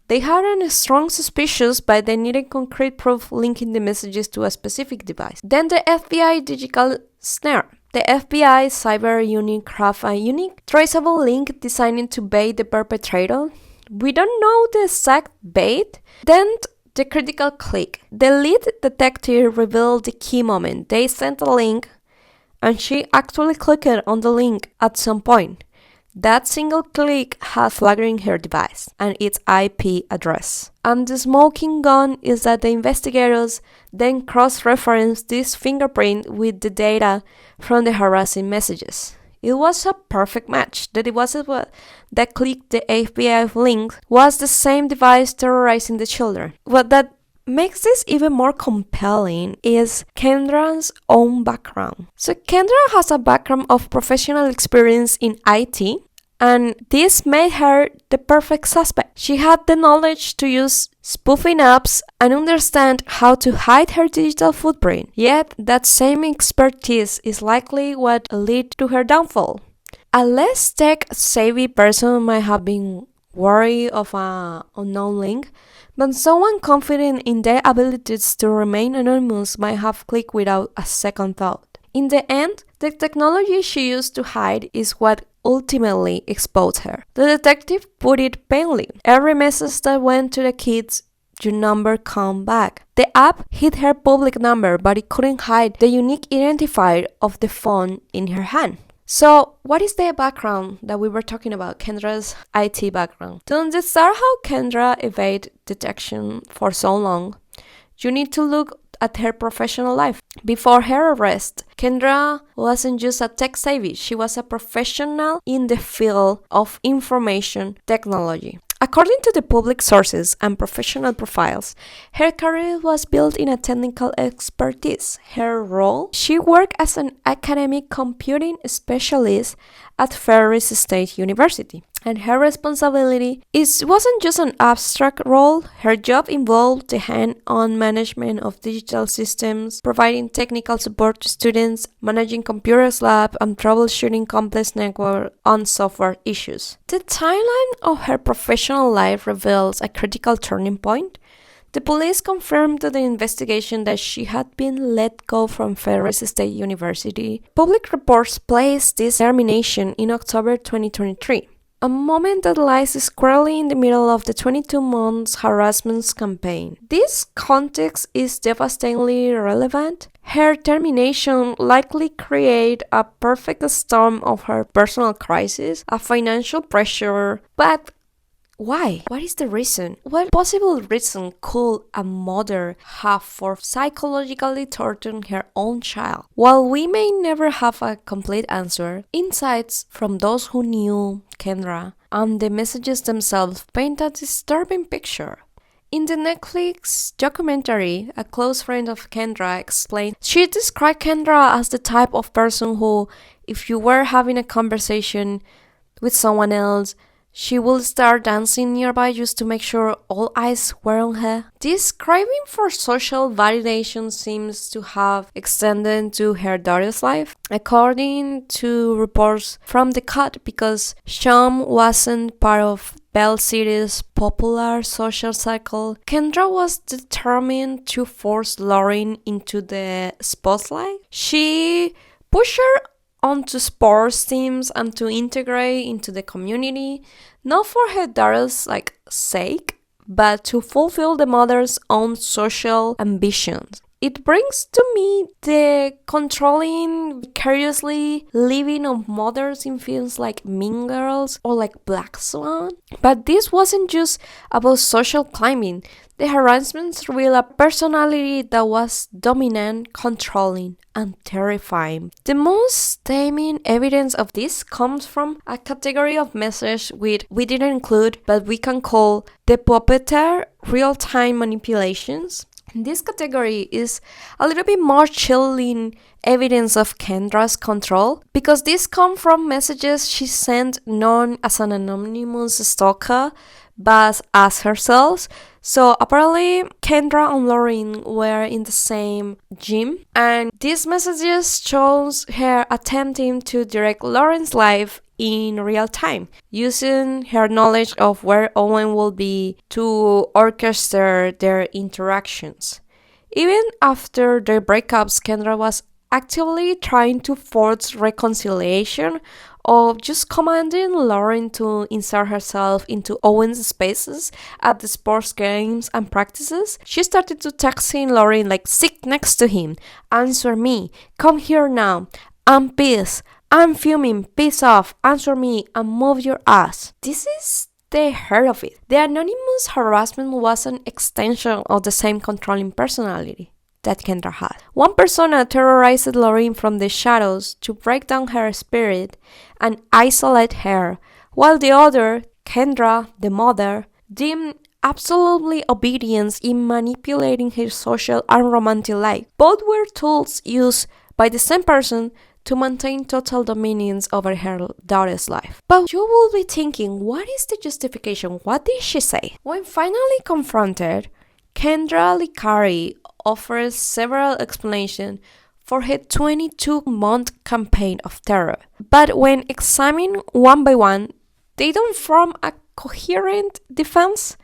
They had a strong suspicion, but they needed concrete proof linking the messages to a specific device. Then the FBI digital snare. The FBI cyber unit craft a unique, traceable link designed to bait the perpetrator. We don't know the exact bait. Then the critical click. The lead detective revealed the key moment. They sent a link, and she actually clicked on the link at some point. That single click had flagged her device and its IP address. And the smoking gun is that the investigators then cross-referenced this fingerprint with the data from the harassing messages. It was a perfect match. The device that clicked the FBI link was the same device terrorizing the children. What that makes this even more compelling is Kendra's own background. So Kendra has a background of professional experience in IT, and this made her the perfect suspect. She had the knowledge to use spoofing apps and understand how to hide her digital footprint. Yet that same expertise is likely what led to her downfall. A less tech-savvy person might have been wary of an unknown link, but someone confident in their abilities to remain anonymous might have clicked without a second thought. In the end, the technology she used to hide is what ultimately exposed her. The detective put it plainly. Every message that went to the kids, "Your number come back." The app hid her public number, but it couldn't hide the unique identifier of the phone in her hand. So, what is the background that we were talking about, Kendra's IT background? To understand how Kendra evaded detection for so long, you need to look at her professional life. Before her arrest, Kendra wasn't just a tech savvy, she was a professional in the field of information technology. According to the public sources and professional profiles, her career was built in a technical expertise. Her role? She worked as an academic computing specialist at Ferris State University. And her responsibility wasn't just an abstract role. Her job involved the hand-on management of digital systems, providing technical support to students, managing computers lab, and troubleshooting complex network and software issues. The timeline of her professional life reveals a critical turning point. The police confirmed to the investigation that she had been let go from Ferris State University. Public reports placed this termination in October 2023. A moment that lies squarely in the middle of the 22 months harassment campaign. This context is devastatingly relevant. Her termination likely created a perfect storm of her personal crisis, a financial pressure, but why? What is the reason? What possible reason could a mother have for psychologically torturing her own child? While we may never have a complete answer, insights from those who knew Kendra and the messages themselves paint a disturbing picture. In the Netflix documentary, a close friend of Kendra explained, she described Kendra as the type of person who, if you were having a conversation with someone else, she will start dancing nearby just to make sure all eyes were on her. This craving for social validation seems to have extended to her daughter's life. According to reports from The Cut, because Sean wasn't part of Bell City's popular social cycle, Kendra was determined to force Lauren into the spotlight. She pushed her onto sports teams and to integrate into the community, not for her daughter's sake, but to fulfill the mother's own social ambitions. It brings to me the controlling, vicariously living of mothers in films like Mean Girls or like Black Swan. But this wasn't just about social climbing. The harassments reveal a personality that was dominant, controlling, and terrifying. The most damning evidence of this comes from a category of message which we didn't include, but we can call the puppeteer real-time manipulations. This category is a little bit more chilling evidence of Kendra's control because these come from messages she sent known as an anonymous stalker but as herself. So apparently Kendra and Lauren were in the same gym, and these messages shows her attempting to direct Lauren's life in real time, using her knowledge of where Owen will be to orchestrate their interactions. Even after their breakups, Kendra was actively trying to force reconciliation of just commanding Lauren to insert herself into Owen's spaces at the sports games and practices. She started to texting Lauren like, sit next to him, answer me, come here now, I'm pissed, I'm fuming, piss off, answer me, and move your ass. This is the heart of it. The anonymous harassment was an extension of the same controlling personality that Kendra had. One persona terrorized Lauren from the shadows to break down her spirit and isolate her, while the other, Kendra, the mother, deemed absolutely obedience in manipulating her social and romantic life. Both were tools used by the same person to maintain total dominion over her daughter's life. But you will be thinking, what is the justification? What did she say? When finally confronted, Kendra Licari offers several explanations for her 22-month campaign of terror. But when examined one by one, they don't form a coherent defense.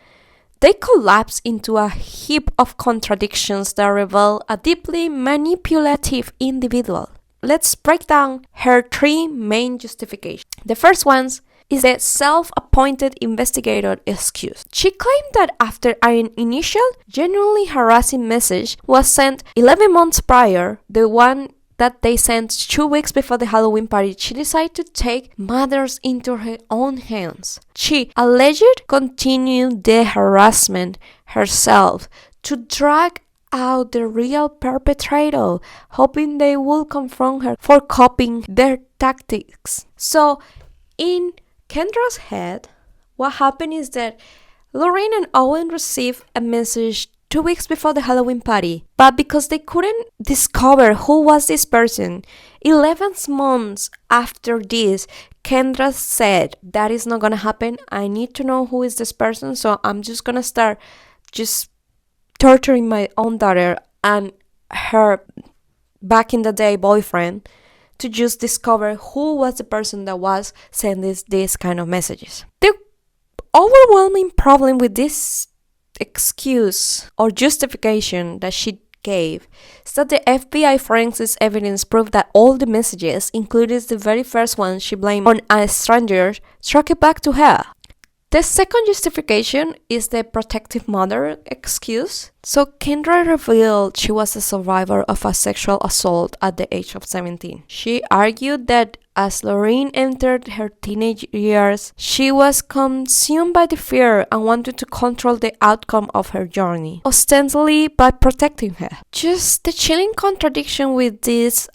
They collapse into a heap of contradictions that reveal a deeply manipulative individual. Let's break down her three main justifications. The first one is the self-appointed investigator excuse. She claimed that after an initial, genuinely harassing message was sent 11 months prior, the one that they sent 2 weeks before the Halloween party, she decided to take matters into her own hands. She alleged continued the harassment herself to drag out the real perpetrator, hoping they would confront her for copying their tactics. So, in Kendra's head, what happened is that Lorraine and Owen received a message 2 weeks before the Halloween party, but because they couldn't discover who was this person, 11 months after this, Kendra said, that is not gonna happen. I need to know who is this person, so I'm just gonna start just torturing my own daughter and her back in the day boyfriend to just discover who was the person that was sending these kind of messages. The overwhelming problem with this excuse or justification that she gave is that the FBI forensics evidence proved that all the messages, including the very first one she blamed on a stranger, tracked it back to her. The second justification is the protective mother excuse. So Kendra revealed she was a survivor of a sexual assault at the age of 17. She argued that as Lorraine entered her teenage years, she was consumed by the fear and wanted to control the outcome of her journey, ostensibly by protecting her. Just the chilling contradiction with this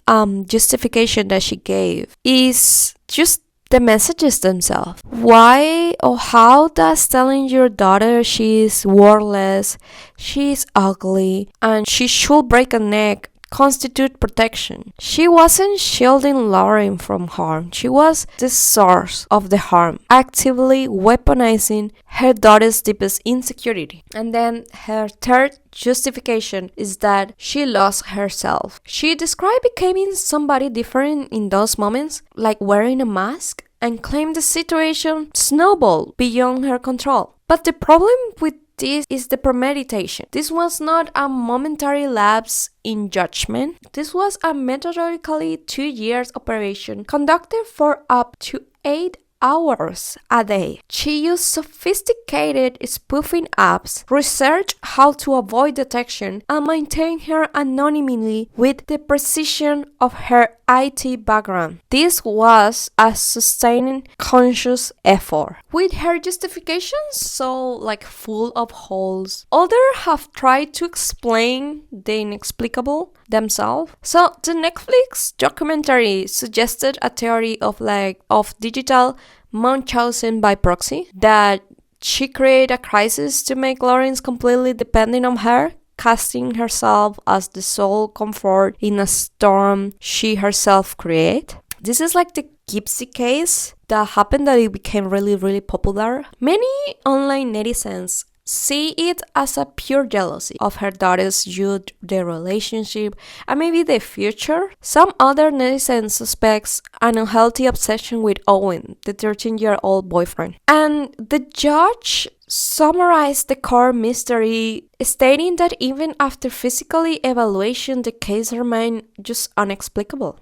justification that she gave is just the messages themselves. Why or how does telling your daughter she's worthless, she's ugly, and she should break a neck constitute protection? She wasn't shielding Lauren from harm. She was the source of the harm, actively weaponizing her daughter's deepest insecurity. And then her third justification is that she lost herself. She described becoming somebody different in those moments, like wearing a mask, and claimed the situation snowballed beyond her control. But the problem with this is the premeditation. This was not a momentary lapse in judgment. This was a methodically 2 years operation conducted for up to 8 hours a day. She used sophisticated spoofing apps, researched how to avoid detection, and maintained her anonymity with the precision of her IT background. This was a sustained, conscious effort. With her justifications so full of holes, others have tried to explain the inexplicable themselves. So the Netflix documentary suggested a theory of digital Munchausen by proxy, that she created a crisis to make Lawrence completely dependent on her, casting herself as the sole comfort in a storm she herself created. This is like the Gypsy case that happened, that it became really, really popular. Many online netizens see it as a pure jealousy of her daughter's youth, their relationship, and maybe the future. Some other netizens suspects an unhealthy obsession with Owen, the 13-year-old boyfriend. And the judge summarized the core mystery, stating that even after physical evaluation, the case remained just inexplicable.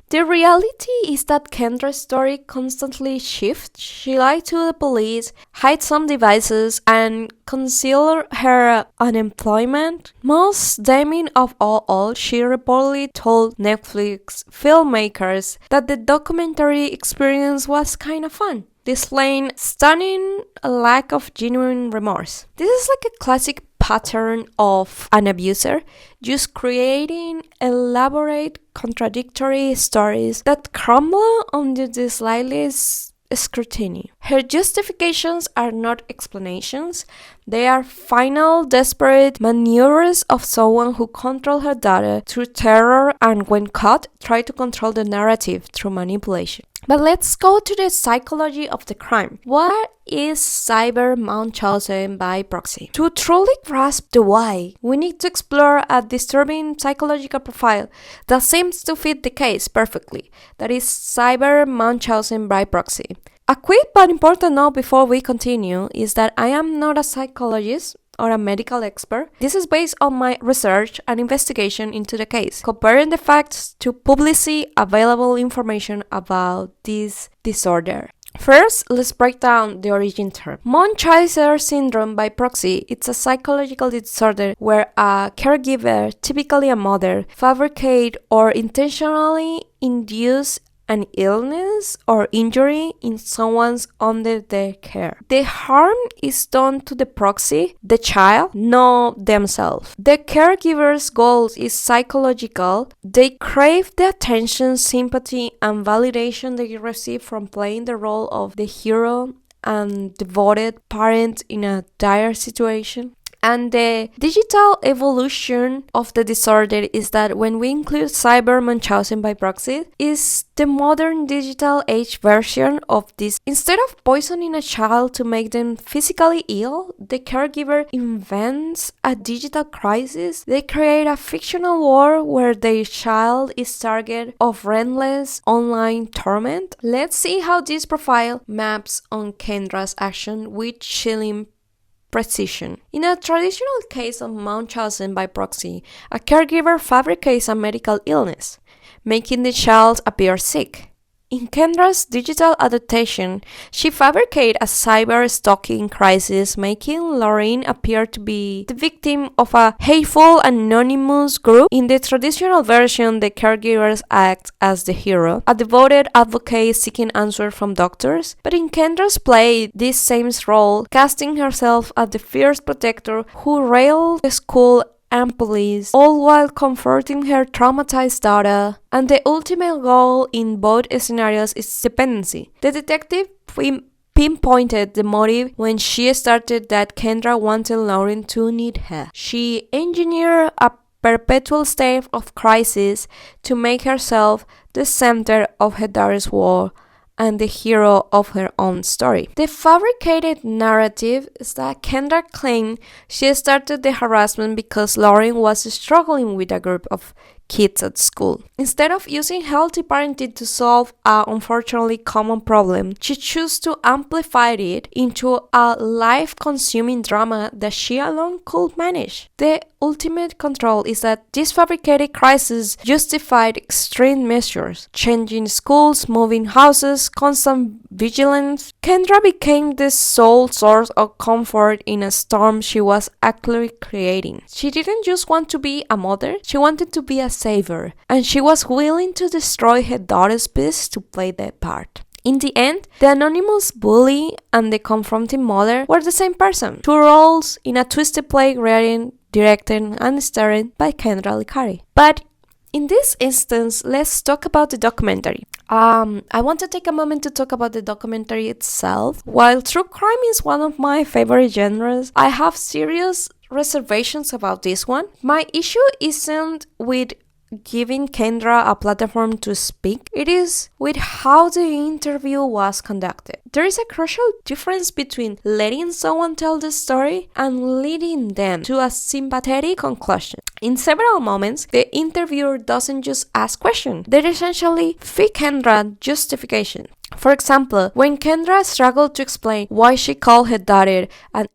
The reality is that Kendra's story constantly shifts. She lied to the police, hid some devices, and concealed her unemployment. Most damning of all, she reportedly told Netflix filmmakers that the documentary experience was kind of fun, displaying stunning lack of genuine remorse. This is like a classic pattern of an abuser, just creating elaborate, contradictory stories that crumble under the slightest scrutiny. Her justifications are not explanations, they are final, desperate maneuvers of someone who controls her data through terror and, when caught, try to control the narrative through manipulation. But let's go to the psychology of the crime. What is cyber Munchausen by proxy? To truly grasp the why, we need to explore a disturbing psychological profile that seems to fit the case perfectly. That is cyber Munchausen by proxy. A quick but important note before we continue is that I am not a psychologist or a medical expert. This is based on my research and investigation into the case, comparing the facts to publicly available information about this disorder. First, let's break down the origin term. Munchausen syndrome by proxy, it's a psychological disorder where a caregiver, typically a mother, fabricate or intentionally induce an illness or injury in someone's under their care. The harm is done to the proxy, the child, not themselves. The caregiver's goal is psychological. They crave the attention, sympathy, and validation they receive from playing the role of the hero and devoted parent in a dire situation. And the digital evolution of the disorder is that when we include cyber Munchausen by proxy, is the modern digital age version of this. Instead of poisoning a child to make them physically ill, the caregiver invents a digital crisis. They create a fictional world where their child is target of relentless online torment. Let's see how this profile maps on Kendra's action with chilling precision. In a traditional case of Munchausen by proxy, a caregiver fabricates a medical illness, making the child appear sick. In Kendra's digital adaptation, she fabricated a cyber-stalking crisis, making Lauren appear to be the victim of a hateful anonymous group. In the traditional version, the caregivers act as the hero, a devoted advocate seeking answers from doctors. But in Kendra's play, this same role, casting herself as the fierce protector who railed the school and police, all while comforting her traumatized daughter. And the ultimate goal in both scenarios is dependency. The detective pinpointed the motive when she started that Kendra wanted Lauren to need her. She engineered a perpetual state of crisis to make herself the center of her daughter's world and the hero of her own story. The fabricated narrative is that Kendra claimed she started the harassment because Lauren was struggling with a group of kids at school. Instead of using healthy parenting to solve a unfortunately common problem, she chose to amplify it into a life-consuming drama that she alone could manage. The ultimate control is that this fabricated crisis justified extreme measures, changing schools, moving houses, constant vigilance. Kendra became the sole source of comfort in a storm she was actually creating. She didn't just want to be a mother, she wanted to be a savior, and she was willing to destroy her daughter's peace to play that part. In the end, the anonymous bully and the confronting mother were the same person. Two roles in a twisted play written, directed, and starred by Kendra Licari. But in this instance, let's talk about the documentary. I want to take a moment to talk about the documentary itself. While true crime is one of my favorite genres, I have serious reservations about this one. My issue isn't with giving Kendra a platform to speak, it is with how the interview was conducted. There is a crucial difference between letting someone tell the story and leading them to a sympathetic conclusion. In several moments, the interviewer doesn't just ask questions, they essentially feed Kendra justification. For example, when Kendra struggled to explain why she called her daughter an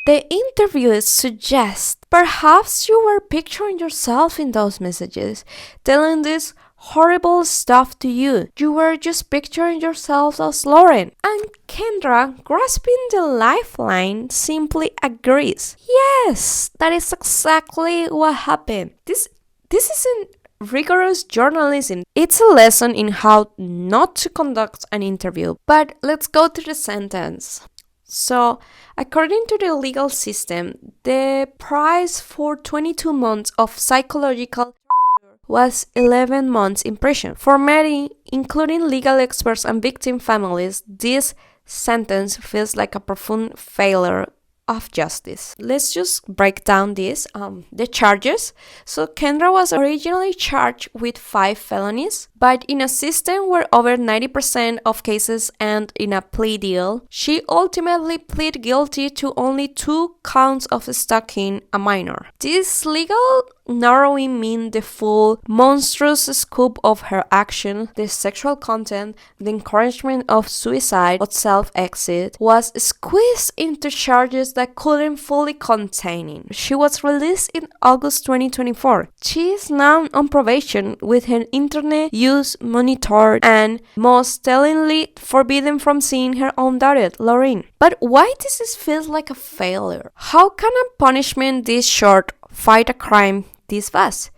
the interviewers suggest perhaps you were picturing yourself in those messages, telling this horrible stuff to you. You were just picturing yourself as Lauren. And Kendra, grasping the lifeline, simply agrees. Yes, that is exactly what happened. This isn't rigorous journalism. It's a lesson in how not to conduct an interview. But let's go to the sentence. So, according to the legal system, the price for 22 months of psychological torture was 11 months in prison. For many, including legal experts and victim families, this sentence feels like a profound failure of justice. Let's just break down the charges. So Kendra was originally charged with 5 felonies, but in a system where over 90% of cases end in a plea deal, she ultimately pleaded guilty to only 2 counts of stalking a minor. This legal narrowing means the full monstrous scope of her action, the sexual content, the encouragement of suicide or self-exit, was squeezed into charges that couldn't fully contain it. She was released in August 2024. She is now on probation with her internet use monitored and, most tellingly, forbidden from seeing her own daughter, Lauren. But why does this feel like a failure? How can a punishment this short fight a crime this fast?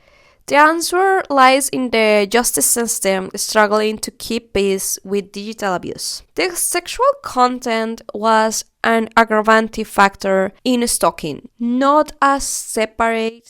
The answer lies in the justice system struggling to keep pace with digital abuse. The sexual content was an aggravating factor in stalking, not a separate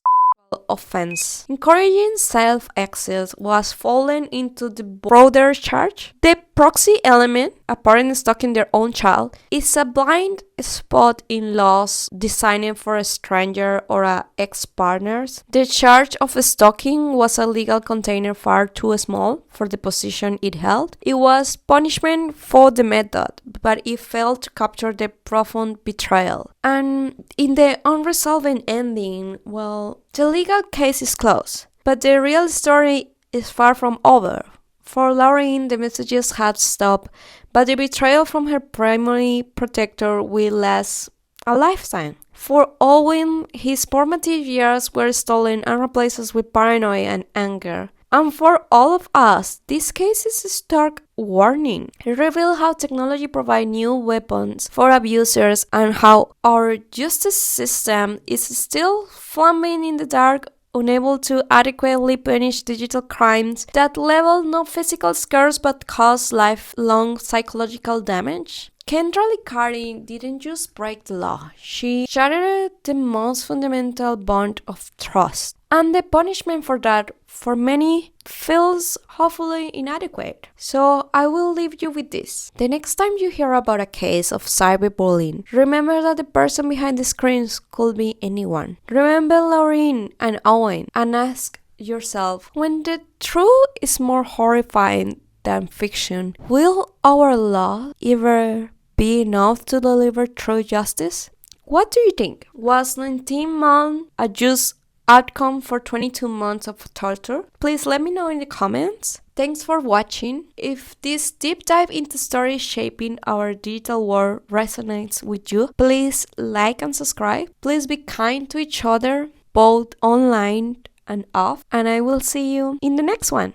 offense. Encouraging self-access was fallen into the broader charge. The proxy element, a parent stalking their own child, is a blind spot in laws designed for a stranger or a ex-partners. The charge of stalking was a legal container far too small for the position it held. It was punishment for the method, but it failed to capture the profound betrayal. And in the unresolved ending, well, the legal case is closed, but the real story is far from over. For Lauren, the messages had stopped, but the betrayal from her primary protector will last a lifetime. For Owen, his formative years were stolen and replaced with paranoia and anger. And for all of us, this case is a stark warning. It reveals how technology provides new weapons for abusers and how our justice system is still flaming in the dark, unable to adequately punish digital crimes that level no physical scars but cause lifelong psychological damage. Kendra Licari didn't just break the law, she shattered the most fundamental bond of trust. And the punishment for that, for many, feels hopefully inadequate. So I will leave you with this. The next time you hear about a case of cyberbullying, remember that the person behind the screens could be anyone. Remember Lauren and Owen and ask yourself, when the truth is more horrifying than fiction, will our law ever be enough to deliver true justice? What do you think? Was 19 months just outcome for 22 months of torture? Please let me know in the comments. Thanks for watching. If this deep dive into stories shaping our digital world resonates with you, please like and subscribe. Please be kind to each other, both online and off, and I will see you in the next one.